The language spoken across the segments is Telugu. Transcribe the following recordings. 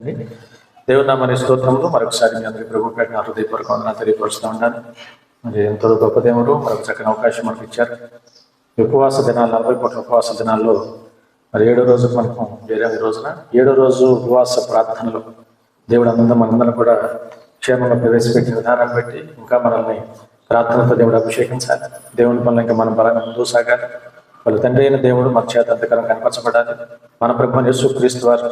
దేవుని నామని స్తోత్రములు. మరొకసారి మీ అందరికీ ప్రభు పేట నా హృదయపూర్వక వందనాలు తెలియపరుస్తూ ఉన్నాను. మరి ఎంతో గొప్ప దేవుడు మరొక చక్కని అవకాశం మనకు ఇచ్చారు. ఉపవాస దినాలు 40 పూట్ల ఉపవాస దినాల్లో మరి 7వ రోజు మనకు వేరే రోజున 7వ రోజు ఉపవాస ప్రార్థనలు దేవుడు మనందరం కూడా క్షేమంగా ప్రవేశపెట్టిన విధానాన్ని బట్టి ఇంకా మనల్ని ప్రార్థనతో దేవుడు అభిషేకించాలి. దేవుని పనులు ఇంకా మనం బలంగా ముందుకు సాగాలి. వాళ్ళ తండ్రి అయిన దేవుడు మన చేత అంతకరం కనపరచబడాలి. మన ప్రభువు యేసుక్రీస్తు వారు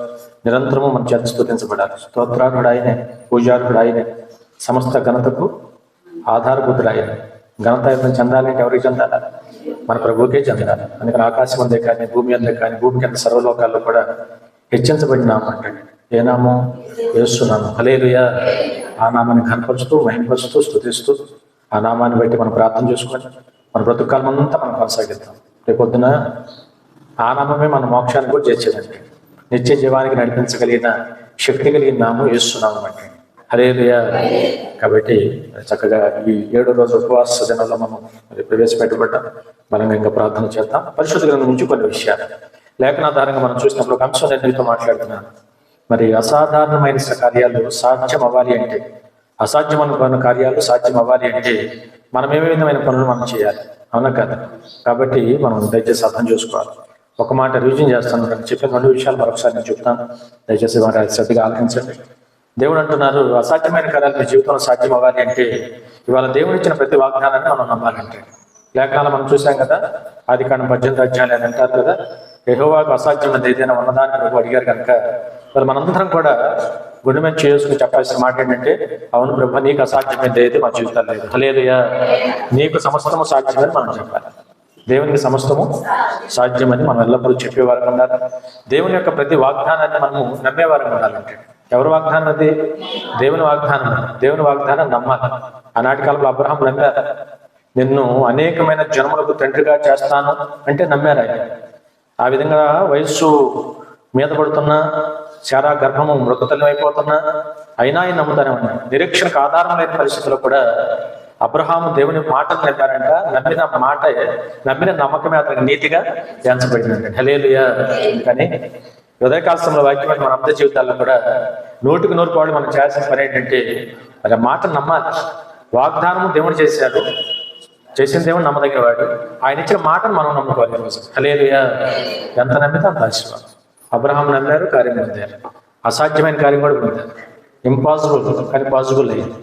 నిరంతరము మన చేత స్తుతించబడాలి. స్తోత్రార్హుడు ఆయనే, పూజార్హుడు ఆయనే, సమస్త ఘనతకు ఆధారభూతుడు ఆయన. ఘనత అయితే చెందాలంటే ఎవరికి చెందాలి? మన ప్రభువుకే చెందాలి. అందుకని ఆకాశం అందే కానీ భూమి అందే కానీ భూమి కింద సర్వలోకాల్లో కూడా హెచ్చించబడిన నామం అంటే ఏ నామం? యేసు నామం. హల్లెలూయా. ఆ నామాన్ని ఘనపరుస్తూ మహిమపరుస్తూ స్తుతిస్తూ ఆ నామాన్ని బట్టి మనం ప్రార్థన చేసుకొని మన బ్రతుకాలం అంతా మనం కొనసాగిద్దాం. రేపొద్దున ఆ నామమే మన మోక్షానికి కూడా చేర్చేదండి. నిత్య జీవానికి నడిపించగలిగిన శక్తి కలిగిన నామం యేసు నామం అంటే. హల్లెలూయా. కాబట్టి చక్కగా ఈ 7వ రోజు ఉపవాస దినంలో మనం ప్రవేశపెట్టబడ్డాం. బలంగా ఇంకా ప్రార్థన చేద్దాం. పరిశుద్ధ గ్రంథం నుంచి కొన్ని విషయాలు లేఖనాధారంగా మనం చూసినప్పుడు ఒక అంశం నేను మీతో మాట్లాడుతున్నాను. మరి అసాధారణమైన కార్యాలు సాధ్యం అవ్వాలి అంటే, అసాధ్యమైన కార్యాలు సాధ్యం అవ్వాలి అంటే మనం ఏ విధమైన పనులు మనం చేయాలి, అవునా కదా? కాబట్టి మనం దయచేసి అర్థం చేసుకోవాలి. ఒక మాట రివిజన్ చేస్తాను. చెప్పిన 2 విషయాలు మరొకసారి నేను చెప్తాను. దయచేసి మరి శ్రద్ధగా ఆలోచించండి. దేవుడు అంటున్నారు, అసాధ్యమైన కార్యాలు మీ జీవితంలో సాధ్యం అవ్వాలి అంటే ఇవాళ దేవుడు ఇచ్చిన ప్రతి వాగ్దానాన్ని మనం నమ్మాలంటే. లేఖనాలు మనం చూసాం కదా, ఆదికాండం 18 అధ్యాయాలు అని అంటారు కదా, యెహోవాకు అసాధ్యమైనది ఏదైనా ఉన్నదాన్ని ప్రభు అడిగారు కనుక మరి మనందరం కూడా గుండె మీద చేసుకుని చెప్పాల్సిన మాట ఏంటంటే, అవును ప్రభు, నీకు అసాధ్యమైనది అయితే మా జీవితాలు లేదు. హల్లెలూయా. నీకు సమస్తము సాధ్యమని మనం చెప్పాలి. దేవునికి సమస్తము సాధ్యమని మనం ఎల్లప్పుడూ చెప్పేవారు ఉండాలి. దేవుని యొక్క ప్రతి వాగ్దానాన్ని మనము నమ్మేవారు ఉండాలంటే. ఎవరి వాగ్దానం అది? దేవుని వాగ్దానం. దేవుని వాగ్దానం నమ్మాలి. ఆనాటి కాలంలో అబ్రహాం నమ్మారు. నిన్ను అనేకమైన జన్మలకు తండ్రిగా చేస్తాను అంటే నమ్మారు ఆయన. ఆ విధంగా వయస్సు మీద పడుతున్నా, శారా గర్భము మృతతల్యం అయిపోతున్నా అయినా ఆయన నమ్ముతానే ఉన్నాడు. నిరీక్షణకు ఆధారం లేని పరిస్థితుల్లో కూడా అబ్రహాము దేవుని మాటలు నమ్మారంట. నమ్మిన నమ్మకమే అతనికి నీతిగా ఎంచబడిందంటే. హల్లెలూయా. కానీ హృదయకాలంలో వాక్యం మన అందరి జీవితాల్లో కూడా 100కి 100 పాళ్ళు మనం చేయాల్సిన పని ఏంటంటే మరి మాటను నమ్మాలి. వాగ్దానము దేవుడు చేశాడు, చేసిన దేవుడు నమ్మదగిన వాడు. ఆయన ఇచ్చిన మాటను మనం నమ్ముకోవాలి ఈరోజు. హల్లెలూయా. ఎంత నమ్మితే అంత ఆశీర్వాదం. అబ్రహాం నమ్మారు, కార్యం పొందారు. అసాధ్యమైన కార్యం కూడా పొందారు. ఇంపాసిబుల్ కానీ పాసిబుల్ అయ్యింది.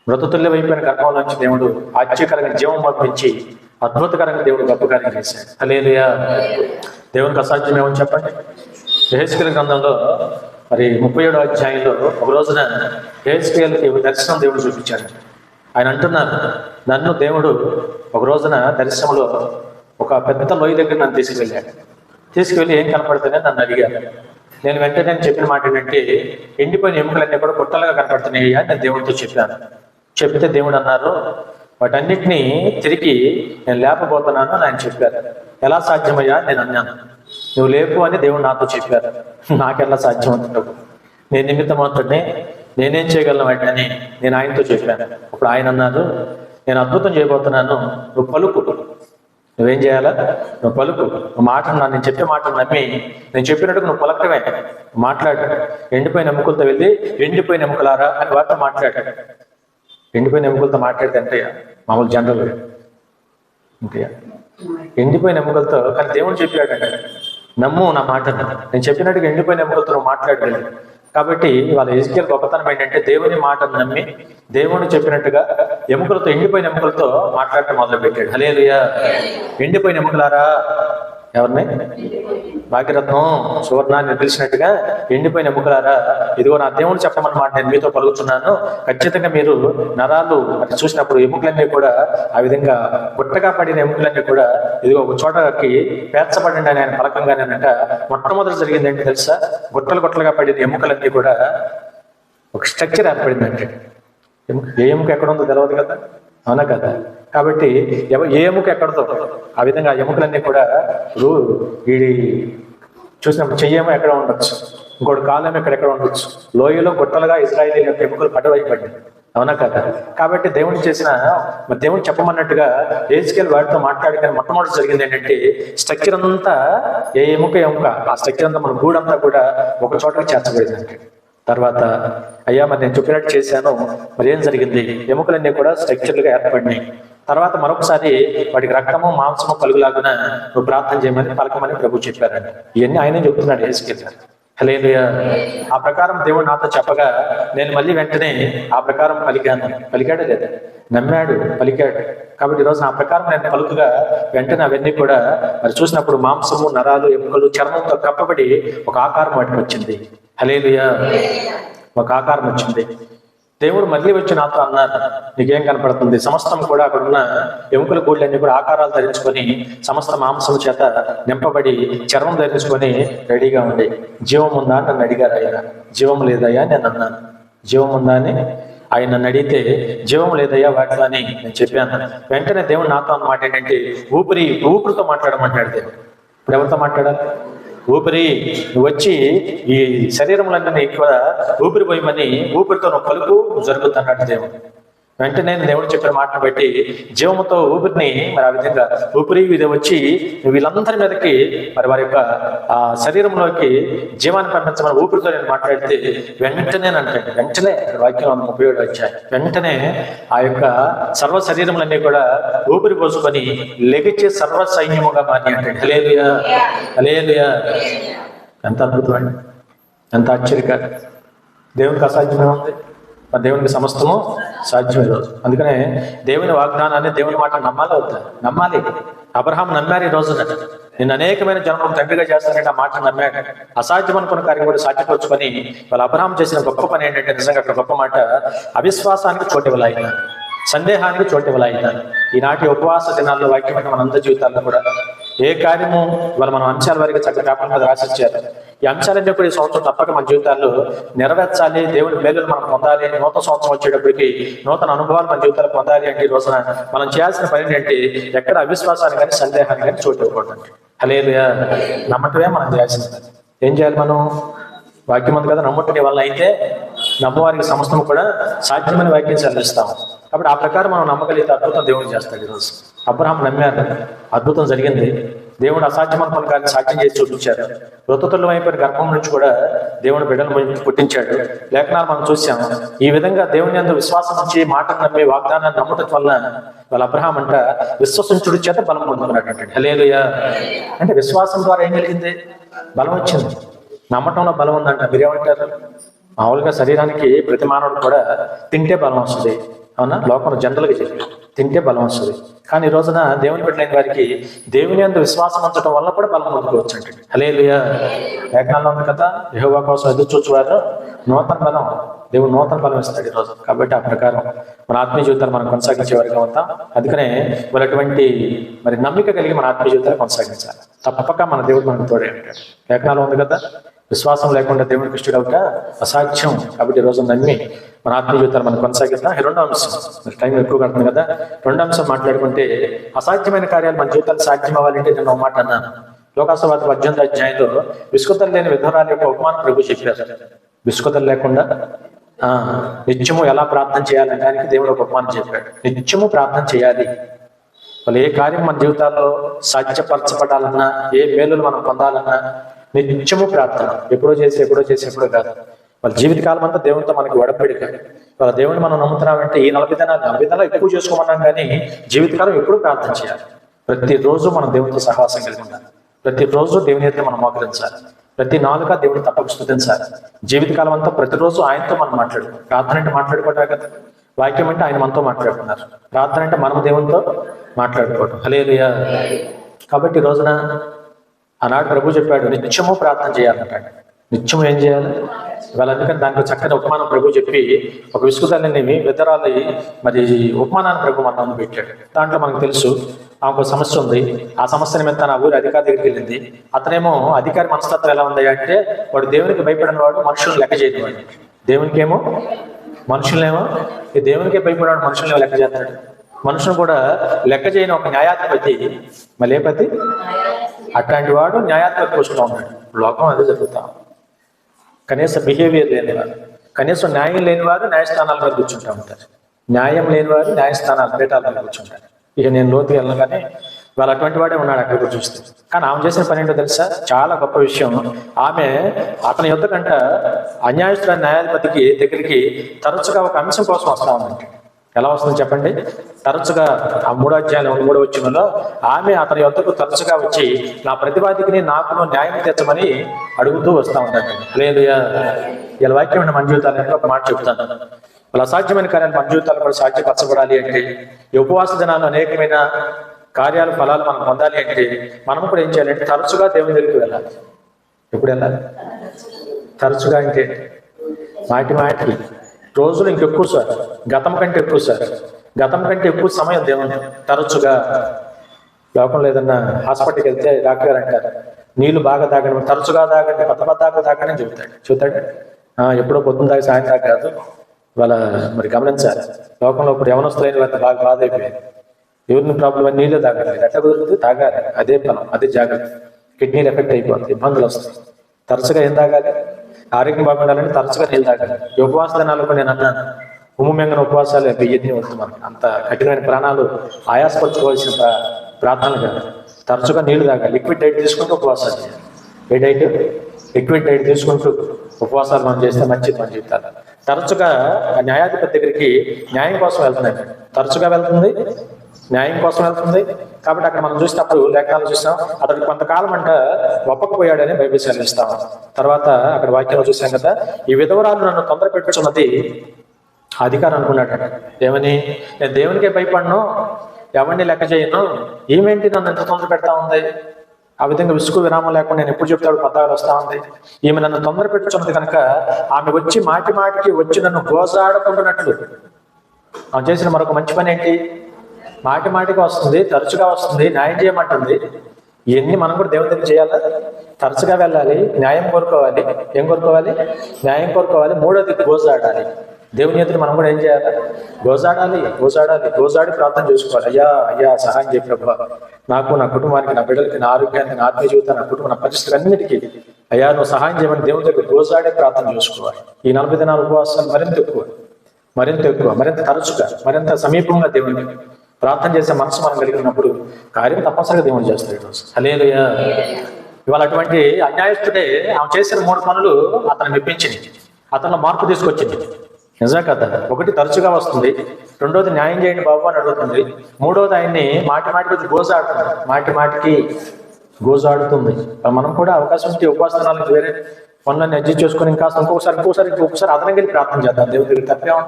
మృతతుల్య వైపోయిన గర్భంలో నుంచి దేవుడు ఆశ్చర్యకరంగా జీవం పంపించి అద్భుతకరంగా దేవుడు గొప్ప కార్యం చేశాడు. హల్లెలూయా. దేవునికి అసాధ్యం ఏమని చెప్పండి. యెహెజ్కేలు గ్రంథంలో మరి 37వ అధ్యాయంలో ఒక రోజున యెహెజ్కేలుకి దర్శనం దేవుడు చూపించాడు. ఆయన అంటున్నారు, నన్ను దేవుడు ఒక రోజున దర్శనంలో ఒక పెద్ద లోయ దగ్గర నన్ను తీసుకువెళ్ళి ఏం కనపడుతున్నాయి నన్ను అడిగాను. నేను వెంటనే చెప్పిన మాట ఏంటంటే, ఎండిపోయిన ఎముకలన్నీ కూడా గుట్టలుగా కనపడుతున్నాయి అని నేను దేవుడితో చెప్పాను. చెప్తే దేవుడు అన్నారు, వాటన్నిటినీ తిరిగి నేను లేపబోతున్నాను అని ఆయన చెప్పారు. ఎలా సాధ్యమయ్యా నేను అన్నాను. నువ్వు లేపు అని దేవుడు నాతో చెప్పారు. నాకెలా సాధ్యం అంటున్నావు? నేను నిమిత్తమవుతుంటే నేనేం చేయగలను వాటిని నేను ఆయనతో చెప్పాను. అప్పుడు ఆయన అన్నారు, నేను అద్భుతం చేయబోతున్నాను, నువ్వు పలుకు. నువ్వేం చేయాలా? నువ్వు పలుకు. నువ్వు నేను చెప్పే మాటను నమ్మి నేను చెప్పినట్టుగా నువ్వు పలకటమే. మాట్లాడు. ఎండిపోయిన ఎముకలతో వెళ్ళి ఎండిపోయిన ఎముకలారా అని వారితో మాట్లాడాడు. ఎండిపోయిన ఎముకలతో మాట్లాడితే అంటయ్యా మామూలు జనరల్ అంతయ్యా ఎండిపోయిన ఎముకలతో. కానీ దేవుడు చెప్పాడంటే నమ్ము నా మాటను. నేను చెప్పినట్టుగా ఎండిపోయిన ఎముకలతో నువ్వు మాట్లాడలేదు. కాబట్టి వాళ్ళ యెహెజ్కేలు గొప్పతనం ఏంటంటే దేవుని మాటను నమ్మి దేవుని చెప్పినట్టుగా ఎండిపోయిన ఎముకలతో మాట్లాడటం మొదలు పెట్టాడు. హల్లెలూయా. ఎండిపోయిన ఎముకలారా, ఎవరిని? భాగ్యరత్నం సువర్ణాన్ని పిలిచినట్టుగా ఎండిపోయిన ఎముకలారా, ఇదిగో నా దేవుడు చెప్పమన్నమాట నేను మీతో పలుకుతున్నాను. ఖచ్చితంగా మీరు నరాలు అది చూసినప్పుడు ఎముకలన్నీ కూడా ఆ విధంగా గుట్టగా పడిన ఎముకలన్నీ కూడా ఇదిగో ఒక చోటకి పేర్చబడింది అని ఆయన పలకంగానేనంట. మొట్టమొదటి జరిగింది ఏంటి తెలుసా? గుట్టలుగా పడిన ఎముకలన్నీ కూడా ఒక స్ట్రక్చర్ ఏర్పడిందంటే. ఏ ఎముక ఎక్కడ ఉందో తెలియదు కదా, అవునా కదా? కాబట్టి ఏ ఎముక ఎక్కడతో ఆ విధంగా ఎముకలన్నీ కూడా వీడి చూసినప్పుడు చెయ్యేమో ఎక్కడ ఉండొచ్చు, ఇంకోటి కాలేమో ఎక్కడెక్కడ ఉండొచ్చు. లోయలో గుట్టలుగా ఇశ్రాయేలు యొక్క ఎముకలు పడవైపడ్డాయి, అవునా కదా? కాబట్టి దేవుడు చేసిన దేవుడు చెప్పమన్నట్టుగా యెహెజ్కేలు వాటితో మాట్లాడి కానీ మొట్టమొదటి జరిగింది ఏంటంటే స్ట్రక్చర్ అంతా ఏ ఎముక ఆ స్ట్రక్చర్ అంతా మన గూడంతా కూడా ఒక చోటకి చేర్చబడింది అంటే. తర్వాత అయ్యా మరి నేను చెప్పినట్టు చేశాను, మరి ఏం జరిగింది? ఎముకలన్నీ కూడా స్ట్రక్చర్లుగా ఏర్పడినాయి. తర్వాత మరొకసారి వాటికి రక్తము మాంసము కలుగులాగున నువ్వు ప్రార్థన చేయమని పలకమని ప్రభు చెప్పారండి. ఇవన్నీ ఆయనే చెప్తున్నాడు యేసుక్రీస్తు గారు. హల్లెలూయా. ఆ ప్రకారం దేవుడు నాతో చెప్పగా నేను మళ్ళీ వెంటనే ఆ ప్రకారం పలికాడు లేదా? నమ్మాడు, పలికాడు. కాబట్టి ఈరోజు ఆ ప్రకారం నేను పలుకుగా వెంటనే అవన్నీ కూడా మరి చూసినప్పుడు మాంసము, నరాలు, ఎముకలు, చర్మంతో కప్పబడి ఒక ఆకారం వాటికి వచ్చింది. హల్లెలూయా. ఒక ఆకారం వచ్చింది. దేవుడు మళ్ళీ వచ్చి నాతో అన్నారు, నీకేం కనపడుతుంది? సమస్తం కూడా అక్కడ ఉన్న ఎముకల గూళ్ళన్నీ కూడా ఆకారాలు ధరించుకొని సమస్త మాంసం చేత నింపబడి చర్మం ధరించుకొని రెడీగా ఉంది. జీవం ఉందా అని నన్ను అడిగారు ఆయన. జీవం లేదయ్యా నేను అన్నాను. జీవం ఉందా అని ఆయన నన్ను అడిగితే జీవం లేదయ్యా వాటిలో అని నేను చెప్పాను. వెంటనే దేవుడు నాతో అన్నమాట ఏంటంటే ఊపిరితో మాట్లాడమంటాడు దేవుడు. ఇప్పుడు ఎవరితో మాట్లాడాలి? ఊపిరి, నువ్వు వచ్చి ఈ శరీరములన్నీ కూడా ఊపిరి పోయమని ఊపిరితో నువ్వు పలుకు జరుగుతున్నట్టు దేవుడు. వెంటనే దేవుడు చెప్పిన మాటను బట్టి జీవముతో ఊపిరిని మరి ఆ విధంగా ఊపిరి ఇది వచ్చి వీళ్ళందరి మీదకి మరి వారి యొక్క ఆ శరీరంలోకి జీవాన్ని పంపించమని ఊపిరితో నేను మాట్లాడితే వెంటనే వాక్యం 37 వచ్చాయి. వెంటనే ఆ యొక్క సర్వ శరీరములన్నీ కూడా ఊపిరి పోసుకొని లెగిచ్చే సర్వ సైన్యముగా మారి అంటే హల్లెలూయా, హల్లెలూయా. ఎంత అద్భుతమండి, ఎంత ఆశ్చర్యకారం. దేవునికి అసాధ్యమే ఉంది, మరి దేవునికి సమస్తము సాధ్యం ఈరోజు. అందుకనే దేవుని వాగ్దానాన్ని, దేవుని మాట నమ్మాలి వద్దా? నమ్మాలి. అబ్రహాం నమ్మారు. ఈ రోజున నేను అనేకమైన జన్మలను తండ్రిగా చేస్తానంటే ఆ మాట నమ్మాడు. అసాధ్యం అనుకున్న కార్యం కూడా సాధ్యపరుచుకొని వాళ్ళ అబ్రహాం చేసిన గొప్ప పని ఏంటంటే నిజంగా అక్కడ గొప్ప మాట, అవిశ్వాసానికి చోటివ్వలాయిన, సందేహానికి చోటివ్వలాయిన. ఈనాటి ఉపవాస దినాల్లో వాక్యమైన మనందరి జీవితాల్లో కూడా ఏ కార్యము ఇవాళ మనం అంశాల వారికి చక్కగా పేపర్ మీద రాసిచ్చారు. ఈ అంశాలన్నీ కూడా ఈ సంవత్సరం తప్పక మన జీవితాల్లో నెరవేర్చాలి. దేవుడి మేలులు మనం పొందాలి. నూతన సంవత్సరం వచ్చేటప్పటికి నూతన అనుభవాలు మన జీవితాలు పొందాలి అంటే ఈ రోజున మనం చేయాల్సిన పని ఏంటంటే ఎక్కడ అవిశ్వాసాన్ని కానీ సందేహాన్ని కానీ చోటు ఇవ్వకూడదు. హల్లెలూయా. నమ్మటమే మనం చేయాల్సిన పని. ఏం చేయాలి? మనం వాక్యం ఉంది కదా, నమ్ముకునే వల్ల అయితే నమ్మవారికి సమస్తం కూడా సాధ్యమైన వాక్యం చెల్లిస్తాం. కాబట్టి ఆ ప్రకారం మనం నమ్మగలిగితే అద్భుతం దేవుడు చేస్తాడు. ఈరోజు అబ్రహాం నమ్మారు, అద్భుతం జరిగింది. దేవుడు అసాధ్యం అనుకున్న కానీ సాధ్యం చేసి చూపించారు. ఋతుతుల్యం అయిపోయిన గర్భం నుంచి కూడా దేవుడు బిడ్డను పుట్టించాడు. లేఖనాలు మనం చూసాం. ఈ విధంగా దేవుని యందు విశ్వాసం నుంచి మాటను నమ్మి వాగ్దానాన్ని నమ్మటం వల్ల వాళ్ళ అబ్రహాం అంట విశ్వసించుడి చేత బలం పొందుకున్నాడు అంటే హల్లెలూయా. అంటే విశ్వాసం ద్వారా ఏం కలిగింది? బలం వచ్చింది. నమ్మటంలో బలం ఉందంట. మీరేమంటారు? మామూలుగా శరీరానికి ప్రతి మానవుడు కూడా తింటే బలం వస్తుంది, అవునా? లోకంలో జనరల్గా చెప్పి తింటే బలం వస్తుంది. కానీ ఈ రోజున దేవుని బిడ్డలైన వారికి దేవుని యందు విశ్వాసం ఉంచడం వల్ల కూడా బలం పొందుకోవచ్చు అంటే హల్లెలూయా. లేఖనాల్లో ఉంది కదా, యెహోవా కోసం ఎదురు చూచువారు నూతన బలం, దేవుడు నూతన బలం ఇస్తాడు ఈరోజు. కాబట్టి ఆ ప్రకారం మన ఆత్మీయ జీవితాలు మనం కొనసాగించే వారిగా ఉంటాం. అందుకనే మరి అటువంటి మరి నమ్మిక కలిగి మన ఆత్మీయ జీవితాలు కొనసాగించాలి. తప్పక మన దేవుడు మనకు తోడే ఉంటాడు. లేఖనాల్లో ఉంది కదా, విశ్వాసం లేకుండా దేవుడికి ఇష్టడవుట అసాధ్యం. కాబట్టి ఈ రోజు నమ్మి మన ఆత్మీయ జీవితాలు మనం కొనసాగిస్తాం. ఈ రెండో అంశం, టైం ఎక్కువ కడుతుంది కదా, రెండో అంశం మాట్లాడుకుంటే అసాధ్యమైన కార్యాలు మన జీవితాలు సాధ్యం అవ్వాలంటే నేను ఒక మాట అన్నాను. లోకాసువార్త 18వ అధ్యాయంలో విసుగుదల లేని విధవరాలి యొక్క ఉపమానం ప్రభు చెప్పారు. విసుగుదల లేకుండా నిత్యము ఎలా ప్రార్థన చేయాలని దానికి దేవుడు ఒక ఉపమానం చెప్పాడు. నిత్యము ప్రార్థన చేయాలి. వాళ్ళు ఏ కార్యం మన జీవితాల్లో సాధ్యపరచబడాలన్నా, ఏ మేలులు మనం పొందాలన్నా నిత్యము ప్రార్థన. ఎప్పుడో చేసి కాదు. వాళ్ళ జీవితకాలం అంతా దేవునితో మనకి వడపడి కాదు. వాళ్ళ దేవుని మనం నమ్ముతున్నామంటే ఈ 40 దినాలు ఎక్కువ చేసుకోమన్నాం, కానీ జీవితకాలం ఎప్పుడు ప్రార్థన చేయాలి. ప్రతిరోజు మనం దేవునితో సహవాసం కలిగి ఉండాలి. ప్రతిరోజు దేవుని అయితే మనం మోకరించాలి. ప్రతి నాలుగా దేవుని తప్పక స్తుతించాలి. జీవితకాలం అంతా ప్రతిరోజు ఆయనతో మనం మాట్లాడుకోవాలి. ప్రార్థన అంటే మాట్లాడుకోవటమే కదా, వాక్యం అంటే ఆయన మనతో మాట్లాడుతున్నారు. ప్రార్థన అంటే మనం దేవునితో మాట్లాడుకోవటం. హల్లెలూయా. కాబట్టి ఈ రోజున ఆనాడు ప్రభు చెప్పాడు నిత్యము ప్రార్థన చేయాలంటాడు. నిత్యము ఏం చేయాలి? ఇవాళ అందుకని దానికి చక్కని ఉపమానం ప్రభు చెప్పి ఒక విసుగుదలని విధరాలి మరి ఉపమానాన్ని ప్రభు మన ముందు పెట్టాడు. దాంట్లో మనకు తెలుసు ఆమెకు సమస్య ఉంది. ఆ సమస్య నిమిత్తం నా ఊరి అధికారి దగ్గరికి వెళ్ళింది. అతనేమో అధికారి మనస్తత్వం ఎలా ఉంది అంటే వాడు దేవునికి భయపడిన వాడు, మనుషులను లెక్క చేయని వాడు. దేవునికేమో మనుషులనేమో, ఈ దేవునికే భయపడేవాడు మనుషులను లెక్క చేస్తాడు. మనుషులు కూడా లెక్క చేయని ఒక న్యాయాధిపతి, మళ్ళీ ఏ పతి అట్లాంటి వాడు న్యాయాధిపతి పోస్టులో ఉన్నాడు. లోకం అదే జరుగుతాం. కనీస బిహేవియర్ లేనివారు, కనీసం న్యాయం లేనివారు న్యాయస్థానాల మీద కూర్చుంటూ ఉంటారు. న్యాయం లేనివారు న్యాయస్థానాల పీఠాల మీద కూర్చుంటారు. ఇక నేను లోతుకి వెళ్ళగానే వాళ్ళు అటువంటి వాడే ఉన్నాడు అక్కడ కూడా చూస్తే. కానీ ఆమె చేసిన పని ఏంటో తెలుసా? చాలా గొప్ప విషయం. ఆమె అతని యుద్ధ కంట అన్యాయస్తులైన న్యాయాధిపతికి దగ్గరికి తరచుగా ఒక అంశం కోసం వస్తా ఉందంటే ఎలా వస్తుంది చెప్పండి? తరచుగా ఆ 3వ అధ్యాయం 3వ వచనంలో ఆమె అతని యొద్దకు తరచుగా వచ్చి నా ప్రతివాదికి నాకును న్యాయం తెచ్చమని అడుగుతూ వస్తూ ఉంటాడు. హల్లెలూయా. ఇలా వాక్యం మన జీవితాలు ఒక మాట చెప్తాను. వాళ్ళ అసాధ్యమైన కార్యాలు మన జీవితాలు కూడా సాధ్యపరచబడాలి అంటే, ఈ ఉపవాస దినాలు అనేకమైన కార్యాలు ఫలాలు మనం పొందాలి అంటే మనం కూడా ఏం చేయాలంటే తరచుగా దేవుని దగ్గరికి వెళ్ళాలి. ఎప్పుడు వెళ్ళాలి? తరచుగా అంటే మాటికి రోజులు ఇంకెక్కువ సార్, గతం కంటే ఎక్కువ సార్, గతం కంటే ఎక్కువ సమయం దేవుని తరచుగా. లోకంలో ఏదన్నా హాస్పిటల్కి వెళ్తే డాక్టర్ గారు అంటారు నీళ్లు బాగా తాగండి, తరచుగా తాగండి, దాకా తాగండి అని చెబుతాడు. ఎప్పుడో పొద్దున్న దాకా సాయంత్రం దాకా కాదు. వాళ్ళ మరి గమనించాలి. లోకంలో ఇప్పుడు యవనస్తులైన వాళ్ళ బాగా బాధ అయిపోయింది. ఎవరిని ప్రాబ్లం అని నీళ్ళే తాగాలి, ఎట్లా కుదురుతుంది? తాగాలి. అదే ఫలం, అదే జాగ్రత్త. కిడ్నీలు ఎఫెక్ట్ అయిపోతుంది, ఇబ్బందులు వస్తాయి. తరచుగా ఏం తాగాలి? ఆరోగ్యం బాగుండాలంటే తరచుగా నీళ్ళు తాగాలి. ఈ ఉపవాస దినాలకు నేను అన్నాను, ఉమ్మెంగిన ఉపవాసాలు వెయ్యి వస్తుంది మనకి. అంత కఠినమైన ప్రాణాలు ఆయాసపరచుకోవాల్సిన ప్రార్థనలు కాదు. తరచుగా నీళ్లు తాగాలి. లిక్విడ్ డైట్ తీసుకుంటూ ఉపవాసాలు చేయాలి. ఏ డైట్? లిక్విడ్ డైట్ తీసుకుంటూ ఉపవాసాలు మనం చేస్తే మంచిది మన జీవితాలు. తరచుగా న్యాయాధిపతి దగ్గరికి న్యాయం కోసం వెళ్తున్నాయి. తరచుగా వెళ్తుంది, న్యాయం కోసం వెళ్తుంది. కాబట్టి అక్కడ మనం చూసినప్పుడు లేఖనాలు చూస్తాం, అతడికి కొంతకాలం అంట ఒప్పకపోయాడని బైబిల్ సెలవిస్తాం. తర్వాత అక్కడ వాక్యం చూసాం కదా, ఈ విధవరాలు నన్ను తొందర పెట్టుచున్నది అధికారం అనుకున్నాడు. ఏమని? నేను దేవునికే భయపడను, ఎవరిని లెక్క చేయను, ఏమేంటి నన్ను ఎంత తొందర పెడతా ఉంది? ఆ విధంగా విసుగు విరామం లేకుండా నేను ఎప్పుడు చెప్తాడు పద్దాలు వస్తా ఉంది. ఈమె నన్ను తొందర పెట్టుచున్నది కనుక ఆమె వచ్చి మాటికి వచ్చి నన్ను గోజాడుకుంటున్నట్లు. ఆమె చేసిన మరొక మంచి పని ఏంటి? మాటికి వస్తుంది, తరచుగా వస్తుంది, న్యాయం చేయమంటుంది. ఇవన్నీ మనం కూడా దేవుని దగ్గర చేయాలా? తరచుగా వెళ్ళాలి, న్యాయం కోరుకోవాలి. ఏం కోరుకోవాలి? న్యాయం కోరుకోవాలి. మూడోది గోజాడాలి. దేవుని ఎదురు మనం కూడా ఏం చేయాలి? గోజాడి ప్రార్థన చేసుకోవాలి. అయ్యా సహాయం చేయ ప్రభా, నాకు, నా కుటుంబానికి, నా బిడ్డలకి, నా ఆరోగ్యానికి, నా ఆత్మీయ జీవితాన్ని, నా కుటుంబ, నా పరిస్థితులు అన్నిటికీ అయ్యా నువ్వు సహాయం చేయమని దేవుని దగ్గర గోజాడే ప్రార్థన చేసుకోవాలి. ఈ 40 దినాల ఉపవాసాలు మరింత ఎక్కువ, మరింత తరచుగా, మరింత సమీపంగా దేవుని ప్రార్థన చేసే మనసు మనం కలిగినప్పుడు కార్యం తప్పనిసరిగా దేవుడు చేస్తాడు. ఈరోజు హల్లెలూయా. ఇవాళ అటువంటి అన్యాయస్తుడే ఆమె చేసిన 3 పనులు అతను మెప్పించింది, అతను మార్పు తీసుకొచ్చింది. నిజమే కదా? ఒకటి తరచుగా వస్తుంది, రెండోది న్యాయం చేయండి బాబు అని అడుగుతుంది, మూడోది ఆయన్ని మాటికి వచ్చి మాటికి గోజాడుతుంది. మనం కూడా అవకాశం ఉంటే ఉపవాసాలకు వేరే పనులన్నీ అడ్జస్ట్ చేసుకొని ఇంకోసారి అదనంగా ప్రార్థన చేద్దాం దేవుడి దగ్గర. తప్పేమో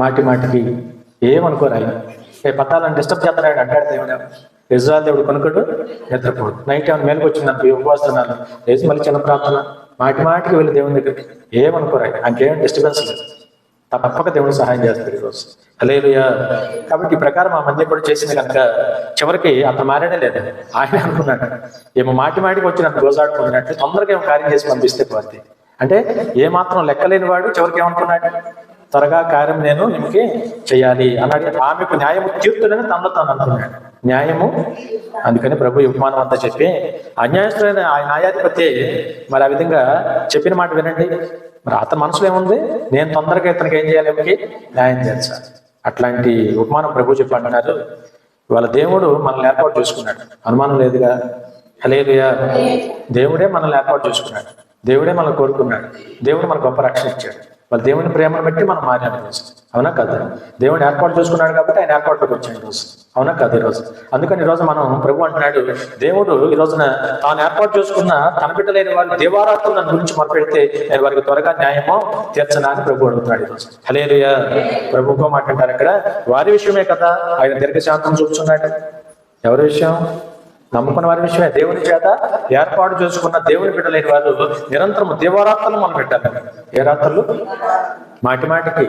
మాటికి ఏమనుకోరు ఆయన. పట్టాలని డిస్టర్బ్ చేస్తాడు అంటాడు దేవుడు. ఇజ్రాయెల్ దేవుడు కొనుక్కోడు, నిద్రపోడు. నైట్ ఏమైనా మేలుకు వచ్చింది ఉపవాసనాలు వేసి మళ్ళీ చిన్న ప్రార్థన, మాటికి వెళ్ళి దేవుని దగ్గరికి. ఏమనుకోరు ఆయన, ఆయనకేం డిస్టర్బెన్స్ లేదు. తప్పక దేవుడు సహాయం చేస్తాడు ఈరోజు. హల్లెలూయా. కాబట్టి ఈ ప్రకారం ఆ మధ్య కూడా చేసింది కనుక చివరికి అతను మారాడే లేదు. ఆయన అనుకున్నాడు ఏమో మాటికి వచ్చి నన్ను గోజాడుకుంటున్నట్టు తొందరగా ఏమో కార్యం చేసి పంపిస్తే పోతే. అంటే ఏమాత్రం లెక్కలేని వాడు చివరికి ఏమనుకున్నాడు? త్వరగా కార్యం నేను ఈమెకి చేయాలి అన్నాడు. ఆమెకు న్యాయము తీర్చునని తనలో తాను అనుకున్నాడు. న్యాయము, అందుకని ప్రభు ఉపమానం అంతా చెప్పి అన్యాయస్తులైన ఆ న్యాయాధిపతి మరి ఆ విధంగా చెప్పిన మాట వినండి. మరి అతని మనసులో ఏముంది? నేను తొందరగా ఇతనికి ఏం చేయాలి? ఈమెకి న్యాయం చేయాలి. అట్లాంటి ఉపమానం ప్రభు చెప్పి అంటున్నారు. వాళ్ళ దేవుడు మనల్ని ఏర్పాటు చేసుకున్నాడు, అనుమానం లేదుగా. హల్లెలూయా. దేవుడే మనల్ని ఏర్పాటు చేసుకున్నాడు, దేవుడే మనల్ని కోరుకున్నాడు, దేవుడు మనకు గొప్ప రక్షణ ఇచ్చాడు. వాళ్ళ దేవుని ప్రేమను బట్టి మనం మారాం ఈరోజు. అవునా కదా? దేవుని ఏర్పాటు చేసుకున్నాడు కాబట్టి ఆయన ఏర్పాటులోకి వచ్చాడు ఈరోజు. అవునా కదా? ఈరోజు అందుకని ఈరోజు మనం ప్రభు అంటున్నాడు, దేవుడు ఈ రోజున తాను ఏర్పాటు చేసుకున్న తన బిడ్డలైన వారి దేవారాత్రులు నన్ను గురించి మొదలుపెడితే నేను వారికి త్వరగా న్యాయమో తీర్చనా అని ప్రభు అడుగుతున్నాడు ఈరోజు. హల్లెలూయా. ప్రభుత్వం మాట్లాడారు అక్కడ వారి విషయమే కదా ఆయన దీర్ఘశాంతం చూపుతున్నాడు. ఎవరి విషయం? నమ్ముకున్న వారి విషయమే. దేవుని చేత ఏర్పాటు చేసుకున్న దేవుని బిడ్డలైన వారు నిరంతరం దేవారాత్రులు మనం పెట్టాలి. ఏ రాత్రులు? మాటికి